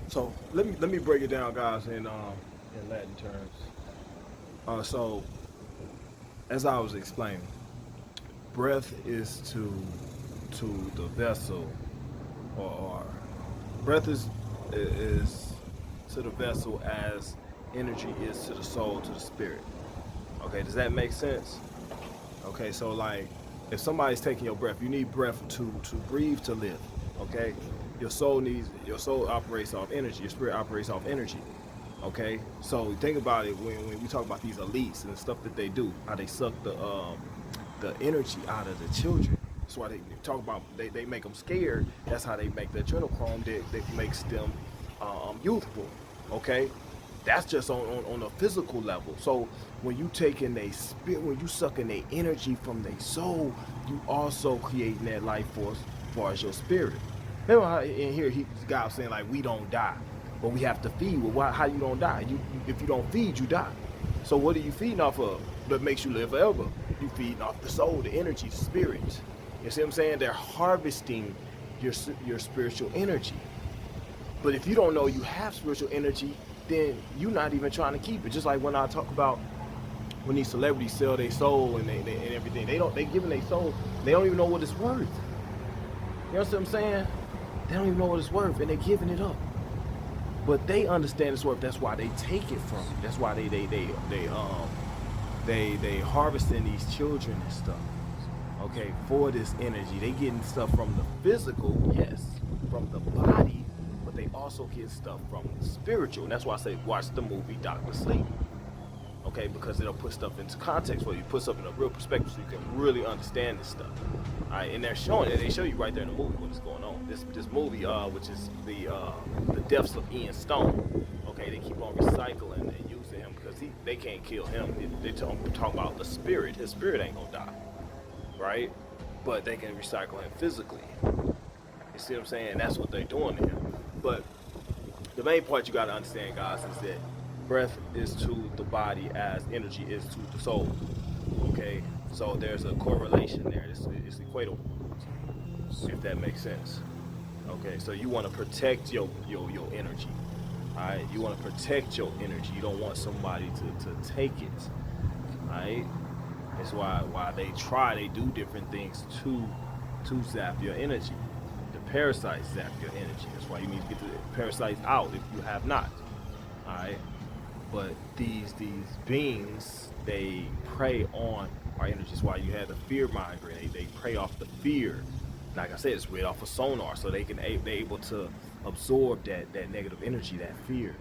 So let me break it down, guys, in Latin terms. So as I was explaining, breath is to the vessel, or breath is to the vessel as energy is to the soul, to the spirit. Okay, does that make sense? Okay, so like if somebody's taking your breath, you need breath to breathe, to live. Okay, your soul operates off energy, your spirit operates off energy. Okay, so think about it when we talk about these elites and the stuff that they do, how they suck the energy out of the children. That's why they talk about they make them scared. That's how they make the adrenochrome that makes them youthful. Okay, that's just on a physical level. So when you taking their spirit, when you sucking their energy from their soul, you also creating that life force as far as your spirit. Remember how in here God was saying like we don't die, but we have to feed. Well, how you don't die? If you don't feed, you die. So what are you feeding off of that makes you live forever? You feeding off the soul, the energy, the spirit. You see what I'm saying? They're harvesting your spiritual energy. But if you don't know you have spiritual energy, then you're not even trying to keep it. Just like when I talk about when these celebrities sell their soul and everything, they giving their soul, they don't even know what it's worth. You know what I'm saying? They don't even know what it's worth, and they're giving it up. But they understand its worth. That's why they take it from you. That's why they harvesting these children and stuff. Okay, for this energy, they getting stuff from the physical, yes, from the body, but they also get stuff from the spiritual. And that's why I say watch the movie Dr. Sleep. Okay, because it'll put stuff into context for you, put stuff in a real perspective so you can really understand this stuff. All right, and they're showing it. They show you right there in the movie what's going on. This movie, which is the deaths of Ian Stone. Okay, they keep on recycling and using him because they can't kill him. They talk about the spirit. His spirit ain't gonna die, right? But they can recycle him physically. You see what I'm saying? That's what they're doing to him. But the main part you gotta understand, guys, is that breath is to the body as energy is to the soul. Okay, so there's a correlation there. It's equator. if that makes sense. Okay, so you want to protect your energy. All right, you want to protect your energy. You don't want somebody to take it. All right, that's why they do different things to zap your energy. The parasites zap your energy. That's why you need to get the parasites out if you have not. All right, but these beings, they prey on our energy. That's why you have the fear migraine. They prey off the fear. Like I said, it's read off of sonar, so they're able to absorb that negative energy, that fear.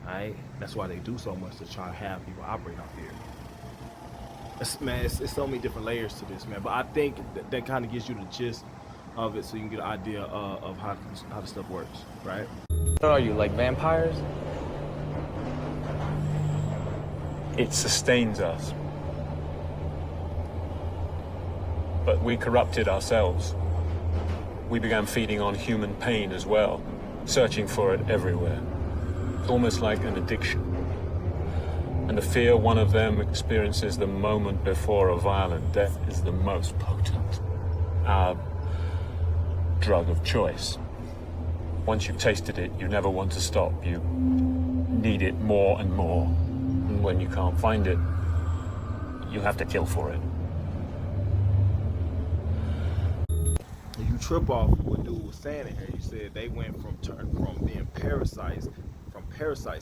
Right? That's why they do so much, to try to have people operate on fear. Man, it's so many different layers to this, man. But I think that kind of gives you the gist of it, so you can get an idea of how the stuff works, right? What are you, like vampires? It sustains us. But we corrupted ourselves. We began feeding on human pain as well, searching for it everywhere. It's almost like an addiction. And the fear one of them experiences the moment before a violent death is the most potent. Our drug of choice. Once you've tasted it, you never want to stop. You need it more and more. And when you can't find it, you have to kill for it. You trip off what dude was saying in here. You said they went from being parasites,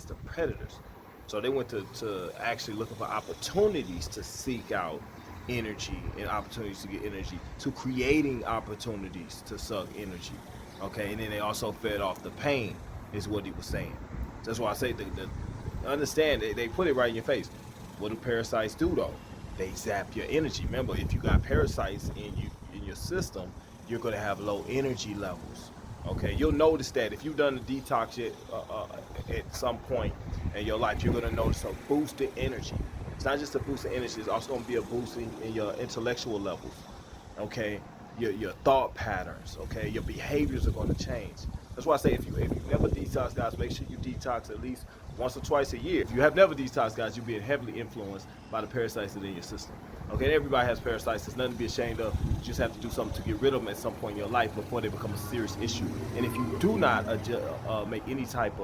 to predators. So they went to actually looking for opportunities to seek out energy and opportunities to get energy, to creating opportunities to suck energy. Okay, and then they also fed off the pain, is what he was saying. That's why I say understand, they put it right in your face. What do parasites do though? They zap your energy. Remember, if you got parasites in your system, you're going to have low energy levels. Okay, you'll notice that if you've done a detox at some point in your life, you're going to notice a boost in energy. It's not just a boost in energy, it's also going to be a boost in your intellectual levels. Okay, your thought patterns. Okay, your behaviors are going to change. That's why I say if you never detox, guys, make sure you detox at least once or twice a year. If you have never detoxed, guys, you're being heavily influenced by the parasites that are in your system. Okay, everybody has parasites. There's nothing to be ashamed of. You just have to do something to get rid of them at some point in your life before they become a serious issue. And if you do not make any type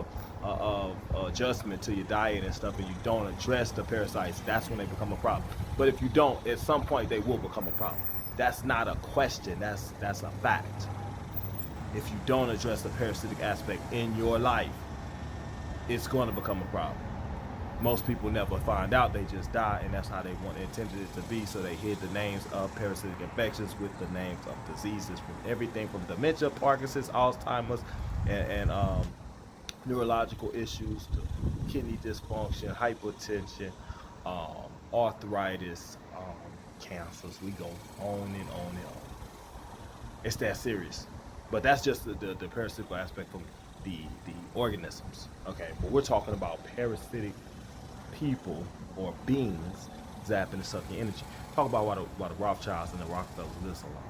of adjustment to your diet and stuff, and you don't address the parasites, that's when they become a problem. But if you don't, at some point they will become a problem. That's not a question. That's a fact. If you don't address the parasitic aspect in your life, it's going to become a problem. Most people never find out, they just die, and that's how they intended it to be. So they hid the names of parasitic infections with the names of diseases, from everything from dementia, Parkinson's, Alzheimer's, and neurological issues to kidney dysfunction, hypertension, arthritis, cancers. We go on and on and on. It's that serious. But that's just the parasitical aspect from the organisms. Okay, but we're talking about parasitic people or beings zapping and sucking energy. Talk about why the Rothschilds and the Rockefellers live so long.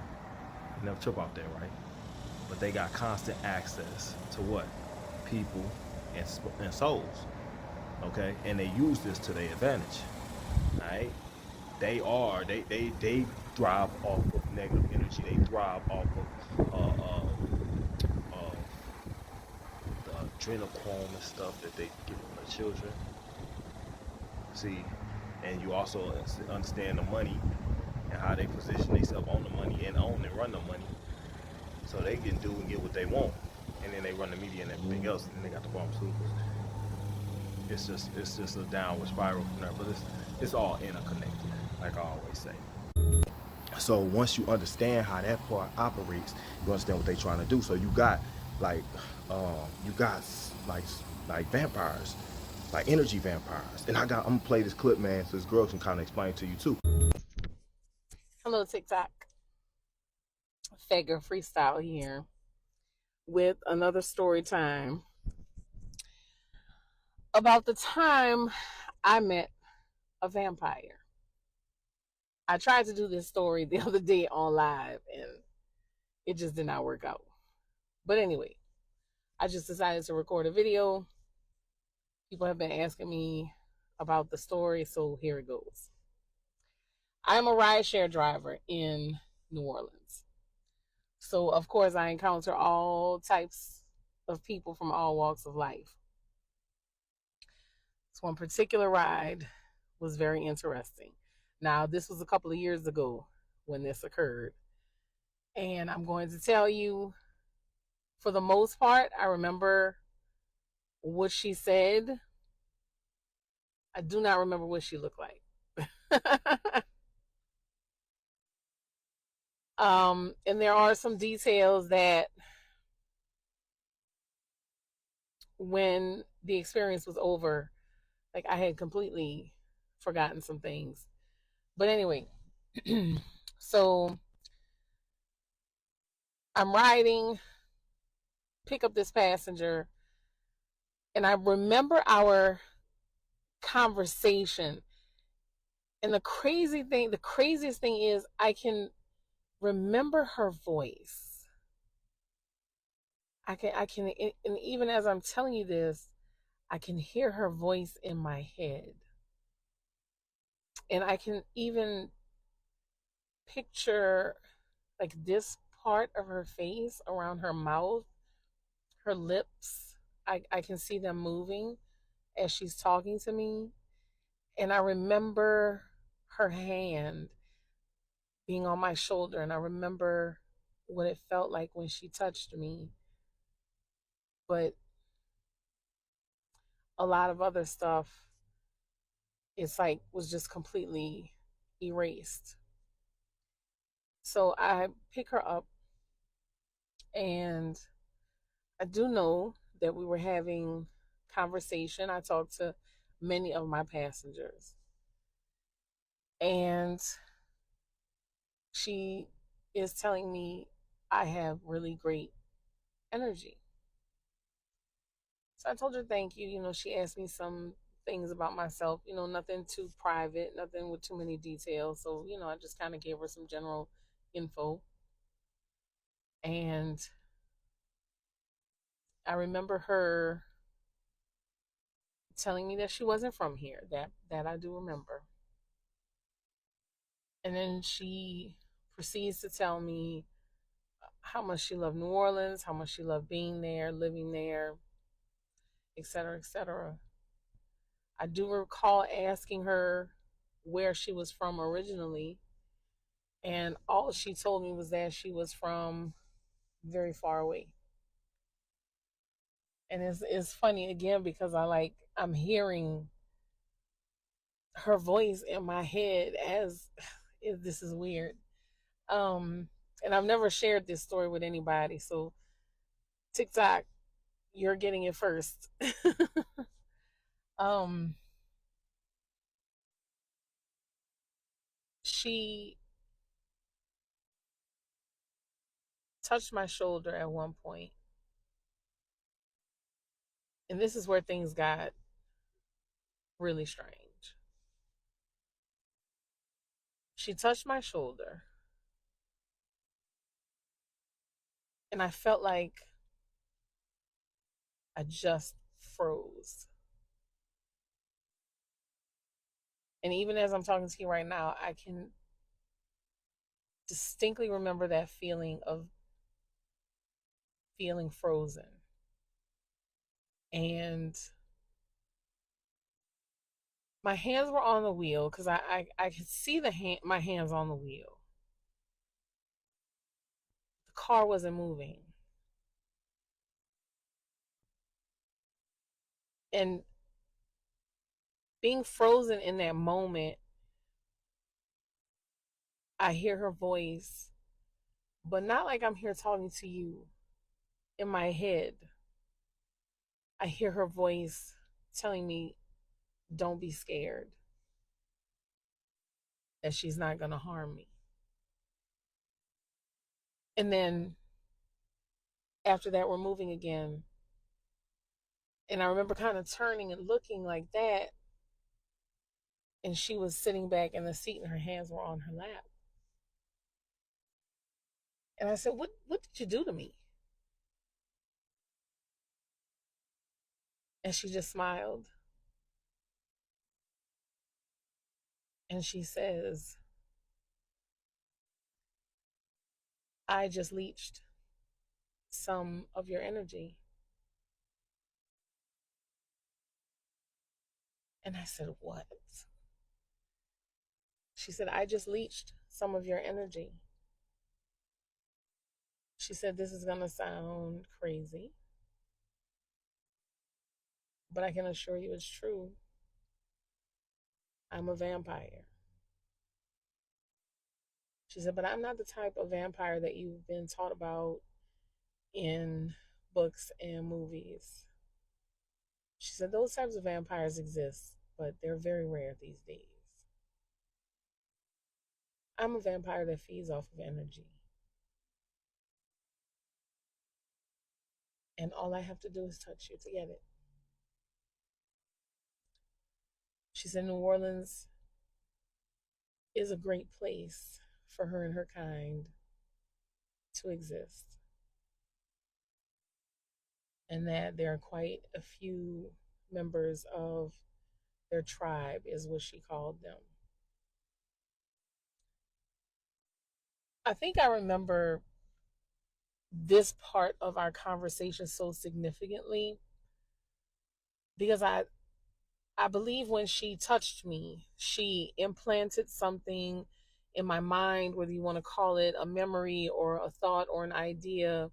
You never trip out there, right? But they got constant access to what? People and souls. Okay, and they use this to their advantage. Right? They thrive off of negative energy. They thrive off of the adrenochrome and stuff that they give from the children. See, and you also understand the money and how they position themselves on the money and own and run the money, so they can do and get what they want, and then they run the media and everything else, and then they got the pharmaceuticals. It's just a downward spiral from there, but it's all interconnected, like I always say. So once you understand how that part operates, you understand what they're trying to do. So you got like vampires, like energy vampires. And I'm gonna play this clip, man, so this girl can kind of explain it to you too. Hello, TikTok. Fagger Freestyle here with another story time about the time I met a vampire. I tried to do this story the other day on live and it just did not work out. But anyway, I just decided to record a video. People have been asking me about the story, so here it goes. I am a rideshare driver in New Orleans. So, of course, I encounter all types of people from all walks of life. This one particular ride was very interesting. Now, this was a couple of years ago when this occurred. And I'm going to tell you, for the most part, I remember what she said. I do not remember what she looked like. And there are some details that when the experience was over, like I had completely forgotten some things. But anyway, so I'm riding, pick up this passenger, and I remember our conversation. And the craziest thing is I can remember her voice. I can, and even as I'm telling you this, I can hear her voice in my head. And I can even picture like this part of her face around her mouth, her lips. I can see them moving as she's talking to me. And I remember her hand being on my shoulder, and I remember what it felt like when she touched me. But a lot of other stuff, it's like was just completely erased. So I pick her up, and I do know that we were having conversation. I talked to many of my passengers, and she is telling me I have really great energy. So I told her thank you. She asked me some things about myself, nothing too private, nothing with too many details. So, I just kind of gave her some general info. And I remember her telling me that she wasn't from here. That I do remember. And then she proceeds to tell me how much she loved New Orleans, how much she loved being there, living there, etc., etc. I do recall asking her where she was from originally, and all she told me was that she was from very far away. And it's funny again because I'm hearing her voice in my head as this is weird. And I've never shared this story with anybody, so TikTok, you're getting it first. She touched my shoulder at one point, and this is where things got really strange. She touched my shoulder, and I felt like I just froze. And even as I'm talking to you right now, I can distinctly remember that feeling of feeling frozen. And my hands were on the wheel because I could see my hands on the wheel. The car wasn't moving. And being frozen in that moment, I hear her voice, but not like I'm here talking to you. In my head, I hear her voice telling me, don't be scared, that she's not going to harm me. And then after that, we're moving again. And I remember kind of turning and looking like that. And she was sitting back in the seat and her hands were on her lap. And I said, what did you do to me? And she just smiled. And she says, I just leached some of your energy. And I said, what? She said, I just leached some of your energy. She said, this is going to sound crazy, but I can assure you it's true. I'm a vampire. She said, but I'm not the type of vampire that you've been taught about in books and movies. She said, those types of vampires exist, but they're very rare these days. I'm a vampire that feeds off of energy. And all I have to do is touch you to get it. She said, New Orleans is a great place for her and her kind to exist. And that there are quite a few members of their tribe, is what she called them. I think I remember this part of our conversation so significantly because I believe when she touched me, she implanted something in my mind, whether you want to call it a memory or a thought or an idea.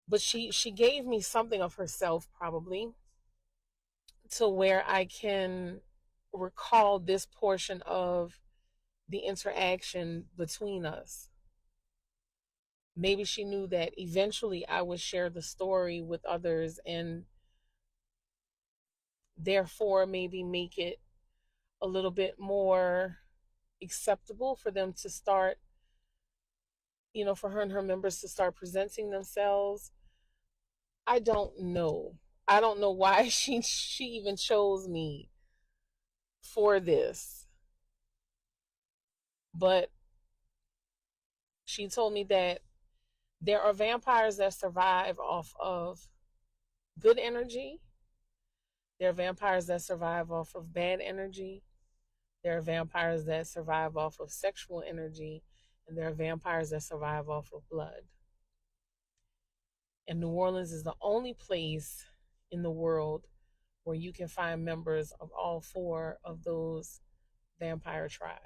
But she gave me something of herself, probably, to where I can recall this portion of the interaction between us. Maybe she knew that eventually I would share the story with others and therefore maybe make it a little bit more acceptable for them to start, for her and her members to start presenting themselves. I don't know. I don't know why she even chose me for this. But she told me that there are vampires that survive off of good energy. There are vampires that survive off of bad energy. There are vampires that survive off of sexual energy. And there are vampires that survive off of blood. And New Orleans is the only place in the world where you can find members of all four of those vampire tribes.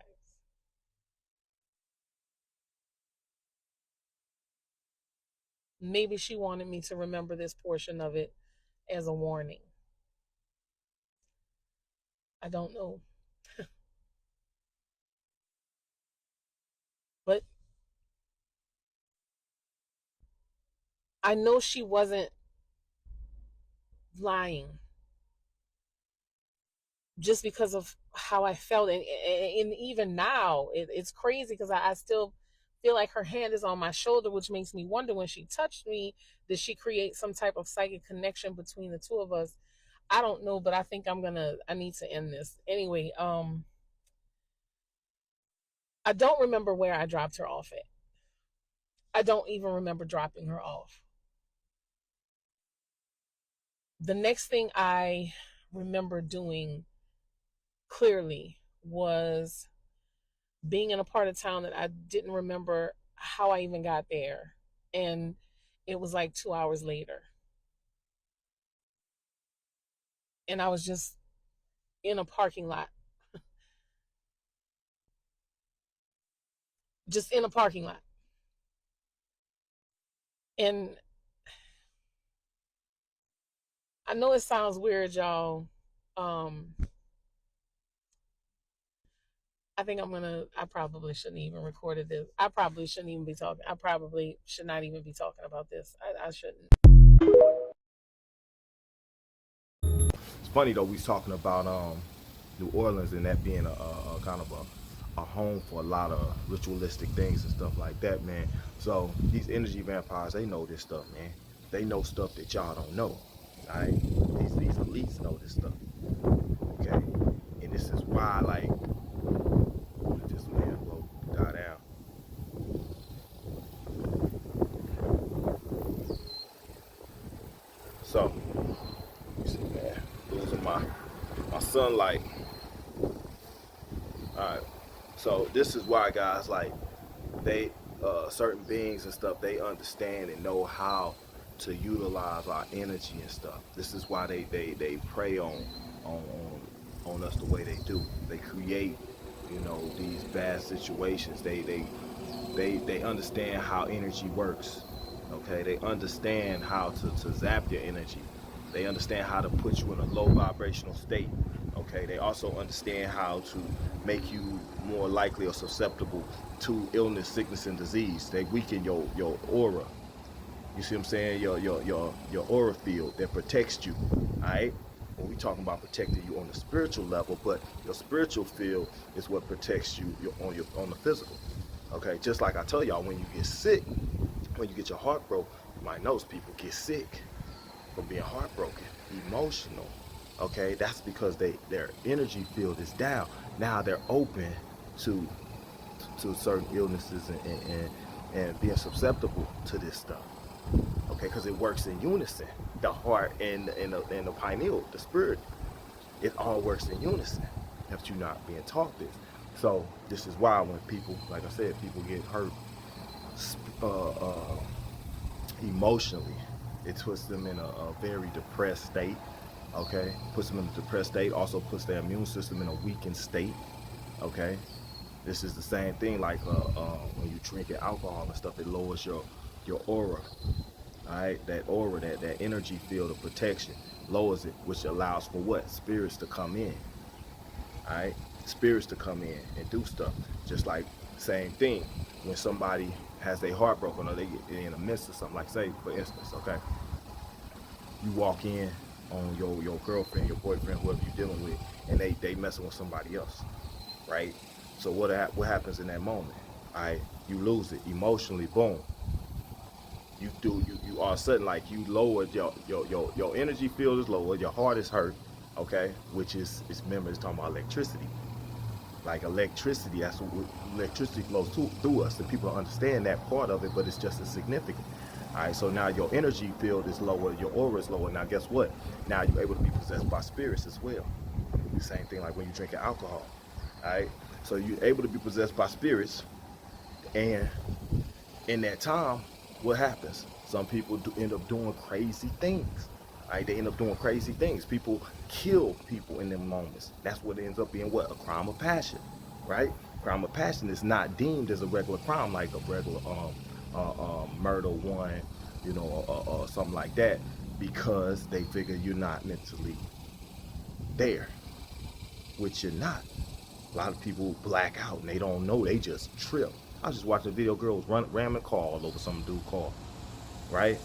Maybe she wanted me to remember this portion of it as a warning. I don't know. But I know she wasn't lying just because of how I felt. And even now, it's crazy because I still feel like her hand is on my shoulder, which makes me wonder, when she touched me, did she create some type of psychic connection between the two of us? I don't know, but I think I need to end this. Anyway, I don't remember where I dropped her off at. I don't even remember dropping her off. The next thing I remember doing clearly was being in a part of town that I didn't remember how I even got there. And it was like 2 hours later. And I was just in a parking lot. Just in a parking lot. And I know it sounds weird, y'all. I think I probably shouldn't even recorded this. I probably shouldn't even be talking. I probably should not even be talking about this. I shouldn't. It's funny though, we was talking about New Orleans and that being a kind of a home for a lot of ritualistic things and stuff like that, man. So these energy vampires, they know this stuff, man. They know stuff that y'all don't know. Alright? These elites know this stuff. Okay? And this is why, like, this man will die down. So, you see, man, losing my sunlight. Alright. So this is why, guys, like, they certain beings and stuff, they understand and know how to utilize our energy and stuff. This is why they prey on us the way they do. They create, you know, these bad situations. They understand how energy works. Okay, they understand how to zap your energy. They understand how to put you in a low vibrational state. Okay, they also understand how to make you more likely or susceptible to illness, sickness, and disease. They weaken your aura. You see what I'm saying? Your aura field that protects you. All right. Well, we talking about protecting you on the spiritual level, but your spiritual field is what protects you on the physical. Okay, just like I tell y'all, when you get sick, when you get your heart broke, you might notice people get sick from being heartbroken, emotional. Okay, that's because their energy field is down. Now they're open to certain illnesses and being susceptible to this stuff. Okay, because it works in unison. The heart and the pineal, the spirit, it all works in unison. If you're not being taught this. So this is why when people, like I said, people get hurt emotionally, it puts them in a very depressed state. Okay, puts them in a depressed state, also puts their immune system in a weakened state. Okay, this is the same thing like when you drinking alcohol and stuff, it lowers your aura. All right, that aura, that energy field of protection, lowers it, which allows for what? Spirits to come in. All right, spirits to come in and do stuff. Just like same thing when somebody has their heart broken or they get in the midst of something, like say for instance, okay, you walk in on your girlfriend, your boyfriend, whoever you're dealing with, and they messing with somebody else, right? So what happens in that moment? All right, you lose it emotionally. Boom. You all of a sudden, like, you lowered your energy field is lowered, your heart is hurt. Okay, which is remember, it's talking about electricity. Like electricity, that's what electricity flows through us, and people don't understand that part of it, but it's just as significant. All right, so now your energy field is lower, your aura is lower. Now guess what? Now you're able to be possessed by spirits as well. The same thing like when you're drinking alcohol. All right, so you're able to be possessed by spirits, and in that time, what happens? Some people end up doing crazy things. All right, they end up doing crazy things. People kill people in them moments. That's what ends up being what? A crime of passion, right? Crime of passion is not deemed as a regular crime, like a regular murder one, you know, or something like that, because they figure you're not mentally there, which you're not. A lot of people black out and they don't know, they just trip. I was just watching a video, girl was ramming a car all over some dude car, right?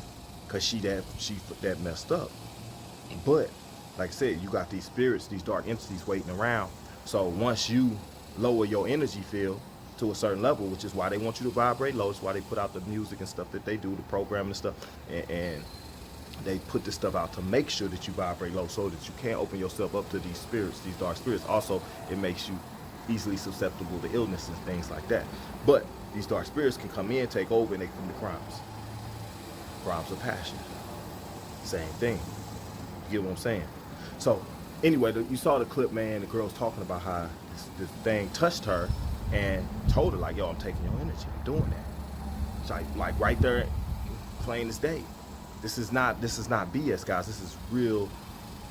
Cause she that messed up. But like I said, you got these spirits, these dark entities waiting around. So once you lower your energy field to a certain level, which is why they want you to vibrate low, it's why they put out the music and stuff that they do, the programming and stuff, and they put this stuff out to make sure that you vibrate low so that you can't open yourself up to these spirits, these dark spirits. Also, it makes you easily susceptible to illness and things like that. But these dark spirits can come in, take over, and they commit crimes. Crimes of passion. Same thing. You get what I'm saying? So anyway, you saw the clip, man. The girl's talking about how this thing touched her and told her, like, yo, I'm taking your energy. I'm doing that. It's like right there, plain as day. This is not BS, guys. This is real,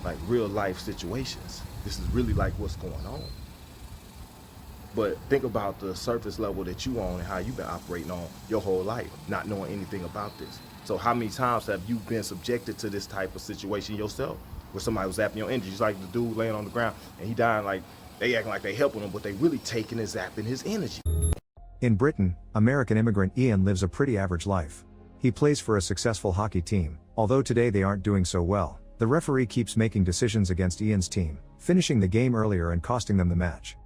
like real life situations. This is really like what's going on. But think about the surface level that you on and how you've been operating on your whole life, not knowing anything about this. So how many times have you been subjected to this type of situation yourself, where somebody was zapping your energy? Just like the dude laying on the ground and he dying, like they acting like they helping him, but they really taking and zapping his energy. In Britain, American immigrant Ian lives a pretty average life. He plays for a successful hockey team, although today they aren't doing so well. The referee keeps making decisions against Ian's team, finishing the game earlier and costing them the match.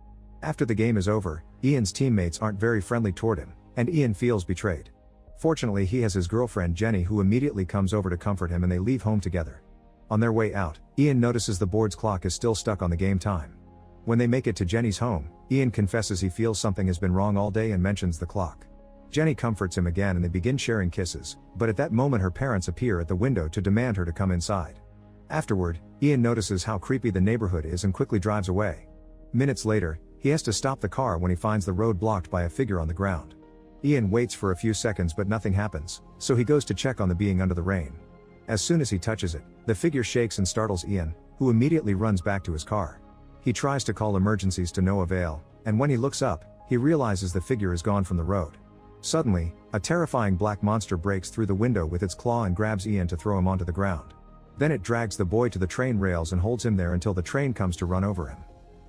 After the game is over, Ian's teammates aren't very friendly toward him, and Ian feels betrayed. Fortunately, he has his girlfriend Jenny, who immediately comes over to comfort him, and they leave home together. On their way out, Ian notices the board's clock is still stuck on the game time. When they make it to Jenny's home, Ian confesses he feels something has been wrong all day and mentions the clock. Jenny comforts him again and they begin sharing kisses, but at that moment her parents appear at the window to demand her to come inside. Afterward, Ian notices how creepy the neighborhood is and quickly drives away. Minutes later, he has to stop the car when he finds the road blocked by a figure on the ground. Ian waits for a few seconds but nothing happens, so he goes to check on the being under the rain. As soon as he touches it, the figure shakes and startles Ian, who immediately runs back to his car. He tries to call emergencies to no avail, and when he looks up, he realizes the figure is gone from the road. Suddenly, a terrifying black monster breaks through the window with its claw and grabs Ian to throw him onto the ground. Then it drags the boy to the train rails and holds him there until the train comes to run over him.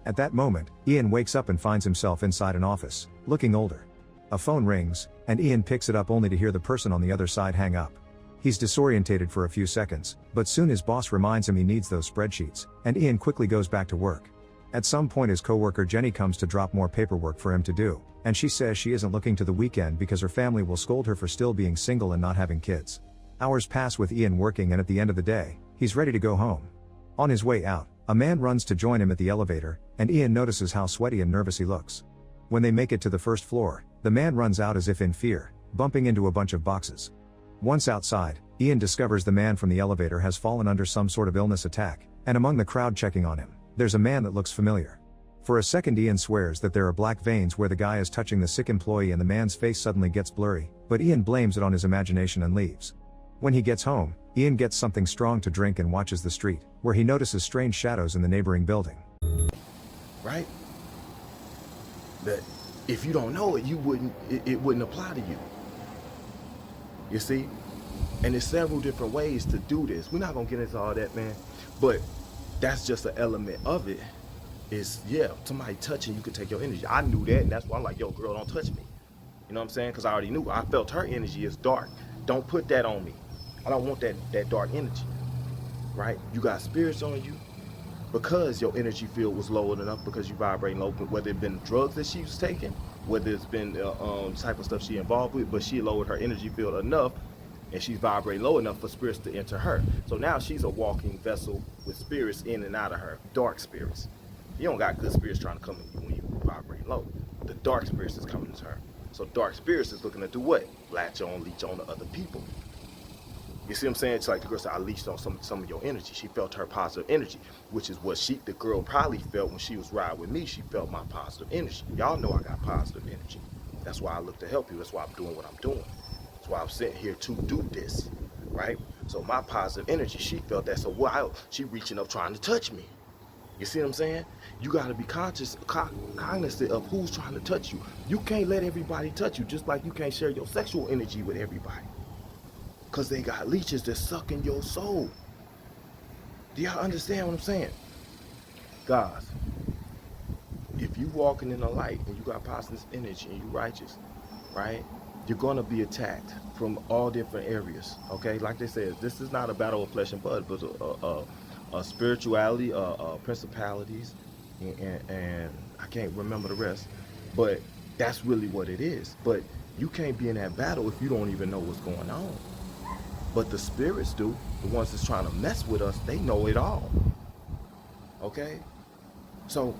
At that moment, Ian wakes up and finds himself inside an office, looking older. A phone rings, and Ian picks it up only to hear the person on the other side hang up. He's disorientated for a few seconds, but soon his boss reminds him he needs those spreadsheets, and Ian quickly goes back to work. At some point his coworker Jenny comes to drop more paperwork for him to do, and she says she isn't looking to the weekend because her family will scold her for still being single and not having kids. Hours pass with Ian working, and at the end of the day, he's ready to go home. On his way out, a man runs to join him at the elevator, and Ian notices how sweaty and nervous he looks. When they make it to the first floor, the man runs out as if in fear, bumping into a bunch of boxes. Once outside, Ian discovers the man from the elevator has fallen under some sort of illness attack, and among the crowd checking on him, there's a man that looks familiar. For a second Ian swears that there are black veins where the guy is touching the sick employee, and the man's face suddenly gets blurry, but Ian blames it on his imagination and leaves. When he gets home, Ian gets something strong to drink and watches the street, where he notices strange shadows in the neighboring building. Right? That if you don't know it, it wouldn't apply to you. You see? And there's several different ways to do this. We're not gonna get into all that, man. But that's just an element of it. Is, yeah, somebody touching you could take your energy. I knew that, and that's why I'm like, yo, girl, don't touch me. You know what I'm saying? Because I already knew. I felt her energy is dark. Don't put that on me. I don't want that dark energy, right? You got spirits on you because your energy field was low enough, because you vibrating low, whether it been drugs that she was taking, whether it's been type of stuff she involved with, but she lowered her energy field enough, and she's vibrating low enough for spirits to enter her. So now she's a walking vessel with spirits in and out of her, dark spirits. You don't got good spirits trying to come in you when you vibrate low. The dark spirits is coming to her. So dark spirits is looking to do what? Latch on, leech on to other people. You see what I'm saying? It's like the girl said, I leached on some of your energy. She felt her positive energy, which is what the girl probably felt when she was riding with me. She felt my positive energy. Y'all know I got positive energy. That's why I look to help you. That's why I'm doing what I'm doing. That's why I'm sitting here to do this, right? So my positive energy, she felt that. So while she reaching up trying to touch me. You see what I'm saying? You got to be cognizant of who's trying to touch you. You can't let everybody touch you, just like you can't share your sexual energy with everybody. Because they got leeches that's sucking your soul. Do y'all understand what I'm saying? Guys, if you walking in the light and you got positive energy and you righteous, right? You're going to be attacked from all different areas, okay? Like they said, this is not a battle of flesh and blood, but spirituality, principalities, and I can't remember the rest, but that's really what it is. But you can't be in that battle if you don't even know what's going on. But the spirits do. The ones that's trying to mess with us, they know it all. Okay? So,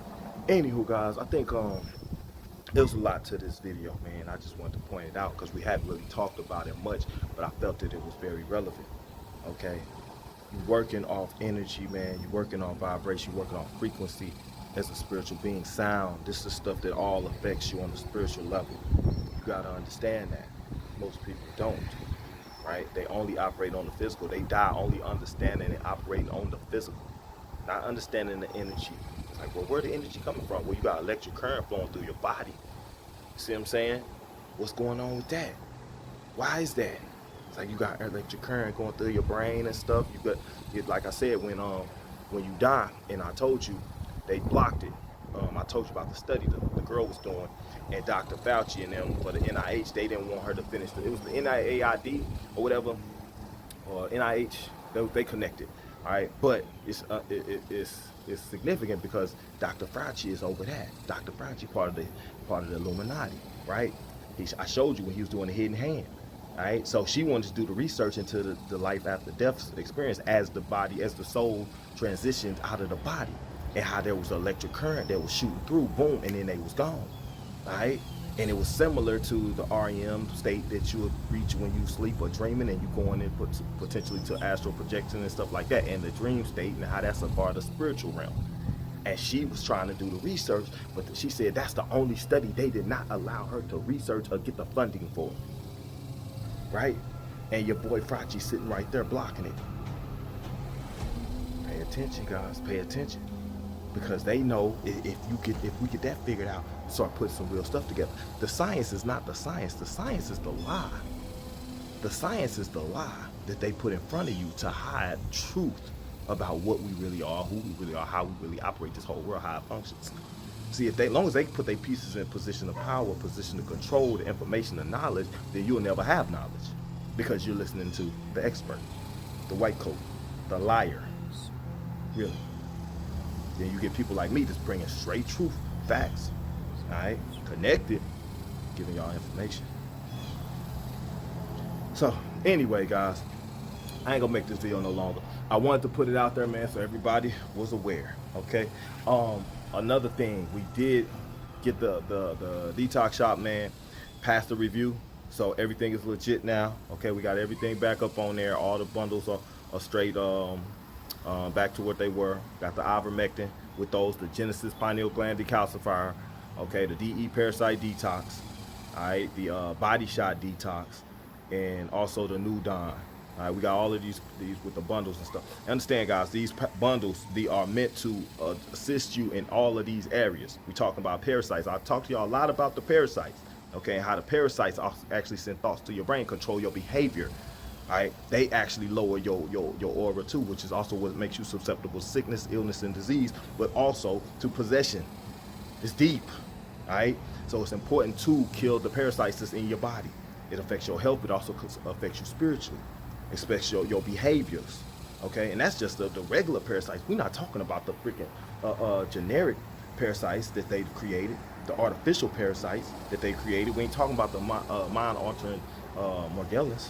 anywho, guys, I think there was a lot to this video, man. I just wanted to point it out because we hadn't really talked about it much, but I felt that it was very relevant. Okay? You're working off energy, man. You're working on vibration. You're working on frequency as a spiritual being. Sound. This is stuff that all affects you on the spiritual level. You got to understand that. Most people don't. Right? They only operate on the physical. They die only understanding and operating on the physical, not understanding the energy. It's like, well, where the energy coming from? Well, you got electric current flowing through your body. You see what I'm saying? What's going on with that? Why is that? It's like you got electric current going through your brain and stuff. You got, like I said, when you die, and I told you, they blocked it. I told you about the study the girl was doing, and Dr. Fauci and them for the NIH, they didn't want her to finish it was the NIAID or whatever, or NIH, they connected, all right? But it's significant because Dr. Fauci is over that. Dr. Fauci part of the Illuminati, right? I showed you when he was doing the hidden hand, all right? So she wanted to do the research into the life after death experience as the soul transitioned out of the body, and how there was an electric current that was shooting through, boom, and then they was gone, right? And it was similar to the REM state that you would reach when you sleep or dreaming, and you going in potentially to astral projection and stuff like that, and the dream state and how that's a part of the spiritual realm. And she was trying to do the research, but she said that's the only study they did not allow her to research or get the funding for. Right? And your boy Frachi sitting right there blocking it. Pay attention, guys. Pay attention. Because they know if we get that figured out, start putting some real stuff together. The science is not the science. The science is the lie. The science is the lie that they put in front of you to hide truth about what we really are, who we really are, how we really operate this whole world, how it functions. See, as long as they put their pieces in position of power, position of control, the information, the knowledge, then you'll never have knowledge because you're listening to the expert, the white coat, the liar. Really. Then you get people like me just bringing straight truth, facts, all right, connected, giving y'all information. So anyway, guys, I ain't gonna make this video no longer. I wanted to put it out there, man, so everybody was aware, okay? Another thing, we did get the detox shop, man, past the review, so everything is legit now, okay? We got everything back up on there. All the bundles are straight back to what they were. Got the ivermectin with those, the Genesis pineal gland decalcifier, okay, the DE parasite detox, all right, the body shot detox, and also the new Don. All right, we got all of these with the bundles and stuff. Understand, guys, these bundles, they are meant to assist you in all of these areas. We're talking about parasites. I've talked to y'all a lot about the parasites, okay, and how the parasites actually send thoughts to your brain, control your behavior. All right, they actually lower your aura too, which is also what makes you susceptible to sickness, illness, and disease, but also to possession. It's deep, all right? So it's important to kill the parasites that's in your body. It affects your health, but also affects you spiritually. It affects your behaviors, okay? And that's just the regular parasites. We're not talking about the freaking generic parasites that they've created, the artificial parasites that they created. We ain't talking about the mind-altering Morgellons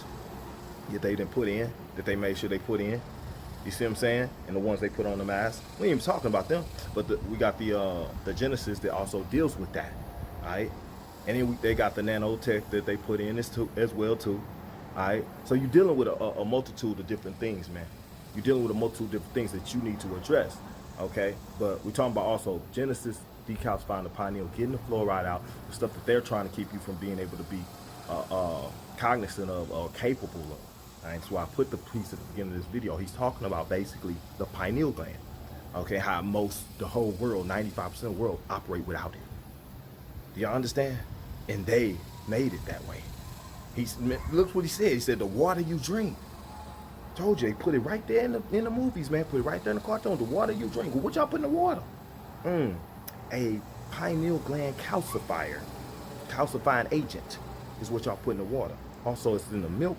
that they didn't put in, that they made sure they put in. You see what I'm saying? And the ones they put on the mask. We ain't even talking about them. But we got the Genesis that also deals with that. All right? And then they got the nanotech that they put in as well too. All right? So you're dealing with a multitude of different things, man. You're dealing with a multitude of different things that you need to address. Okay? But we're talking about also Genesis decalcifying the pineal, getting the fluoride out, the stuff that they're trying to keep you from being able to be cognizant of or capable of. And so I put the piece at the beginning of this video. He's talking about basically the pineal gland. Okay, how the whole world, 95% of the world, operate without it. Do y'all understand? And they made it that way. Look what he said. He said, the water you drink. Told you, they put it right there in the movies, man. Put it right there in the cartoon. The water you drink. Well, what y'all put in the water? A pineal gland calcifier. Calcifying agent is what y'all put in the water. Also, it's in the milk.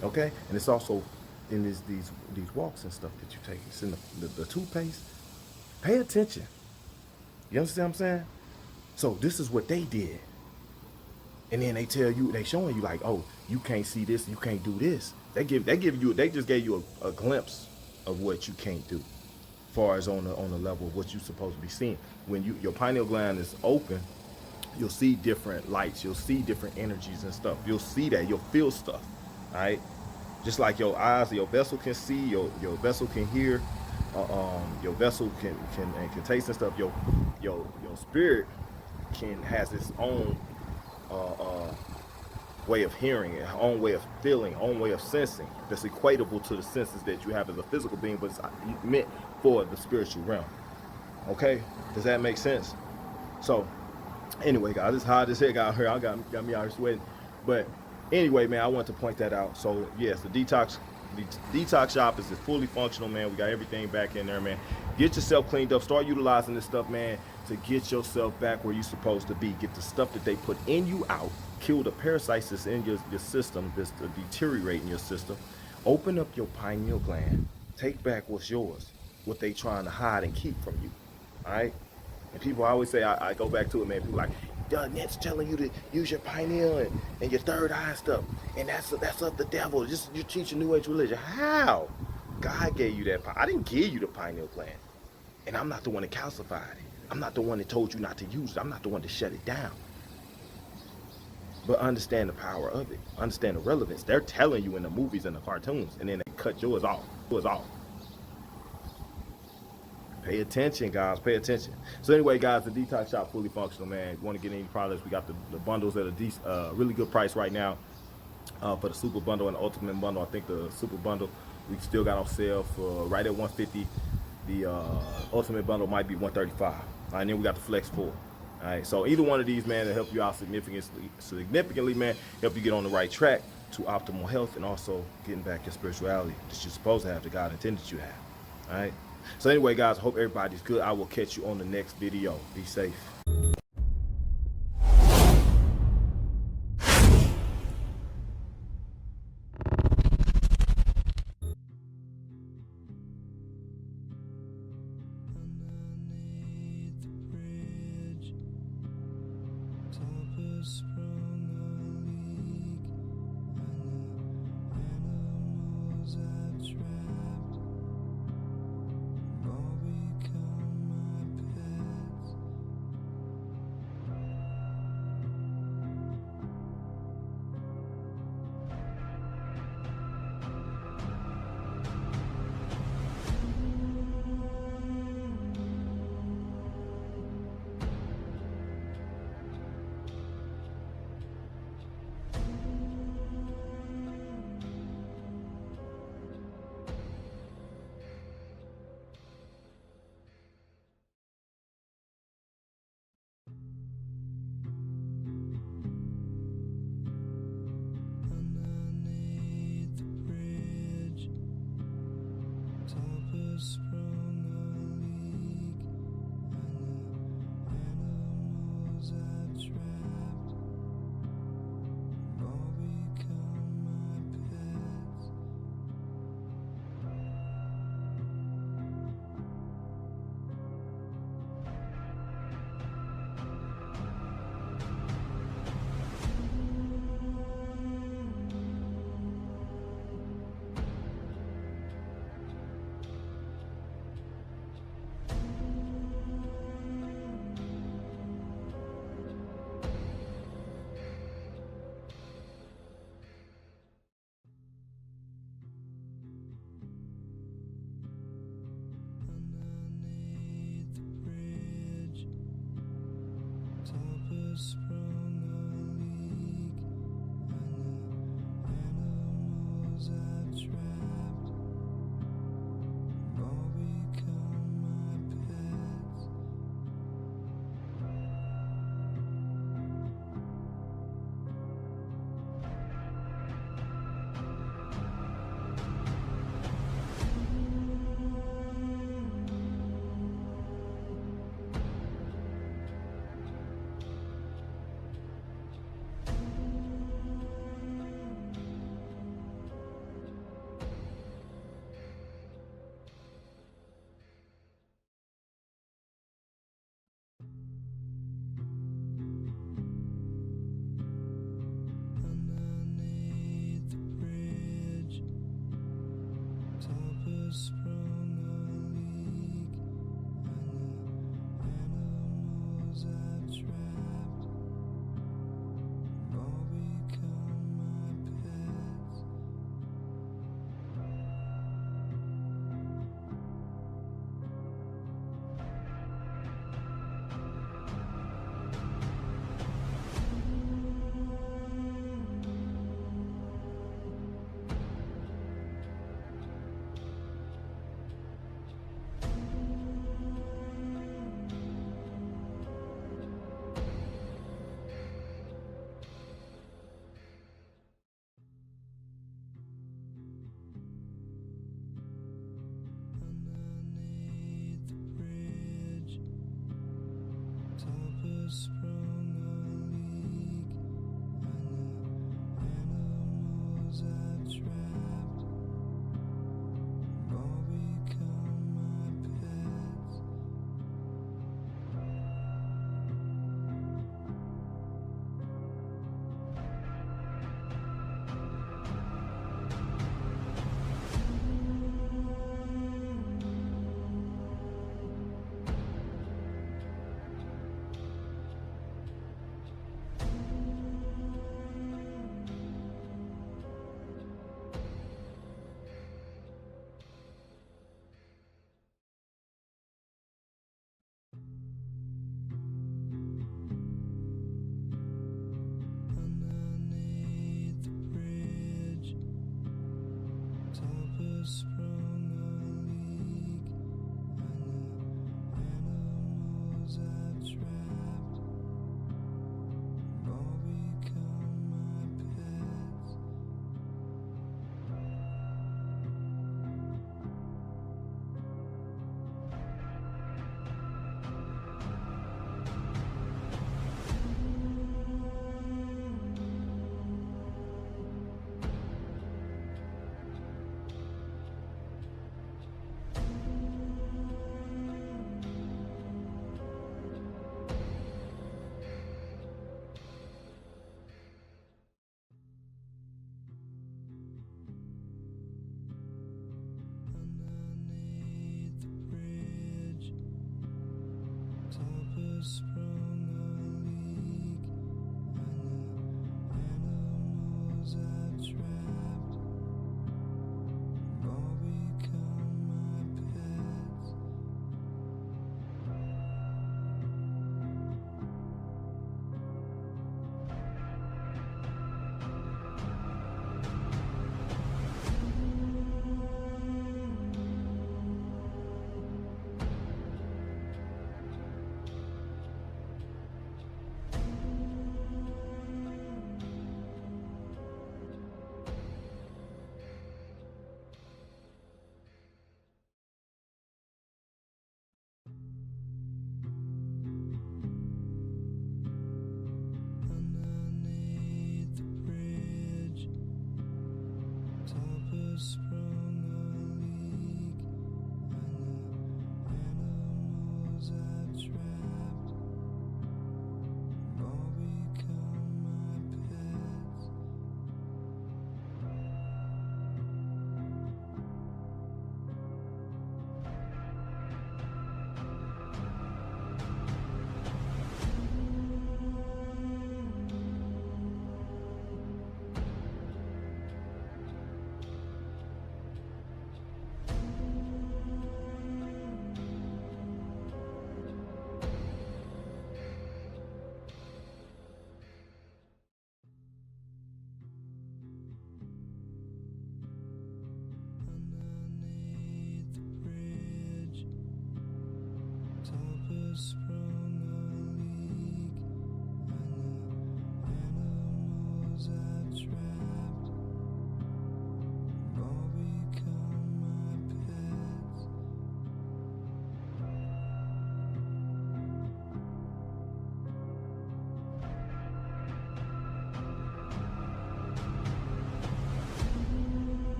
Okay, and it's also in these walks and stuff that you take. It's in the toothpaste. Pay attention. You understand what I'm saying? So this is what they did. And then they tell you, they showing you like, oh, you can't see this, you can't do this. They just gave you a glimpse of what you can't do, as far as on the level of what you're supposed to be seeing. When your pineal gland is open, you'll see different lights, you'll see different energies and stuff. You'll see that, you'll feel stuff. All right, just like your eyes, your vessel can see, your vessel can hear, your vessel can taste and stuff. Your spirit has its own way of hearing, its own way of feeling, own way of sensing that's equatable to the senses that you have as a physical being, but it's meant for the spiritual realm. Okay, does that make sense? So anyway, guys, this hot as heck out here. I got me out here sweating, but. Anyway, man, I want to point that out. So, yes, the detox shop is fully functional, man. We got everything back in there, man. Get yourself cleaned up. Start utilizing this stuff, man, to get yourself back where you're supposed to be. Get the stuff that they put in you out. Kill the parasites that's in your system, that's deteriorating your system. Open up your pineal gland. Take back what's yours, what they trying to hide and keep from you, all right? And people always say, I go back to it, man. People like, Net's telling you to use your pineal and your third eye stuff, and that's of the devil. Just you teach a new age religion. How? God gave you that. I didn't give you the pineal gland, and I'm not the one that calcified it. I'm not the one that told you not to use it. I'm not the one to shut it down. But understand the power of it. Understand the relevance. They're telling you in the movies and the cartoons, and then they cut yours off. Pay Pay attention, guys. Pay attention. So anyway, guys, the detox shop fully functional, man. If you want to get any products, we got the bundles at a really good price right now for the super bundle and the ultimate bundle. I think the super bundle we still got on sale for right at $150. The ultimate bundle might be $135. All right, and then we got the flex 4. All right, so either one of these, man, will help you out significantly, man. Help you get on the right track to optimal health and also getting back your spirituality that you're supposed to have, that God intended you to have. All right. So anyway, guys, I hope everybody's good. I will catch you on the next video. Be safe.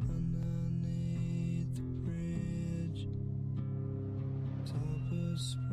Underneath the bridge, top of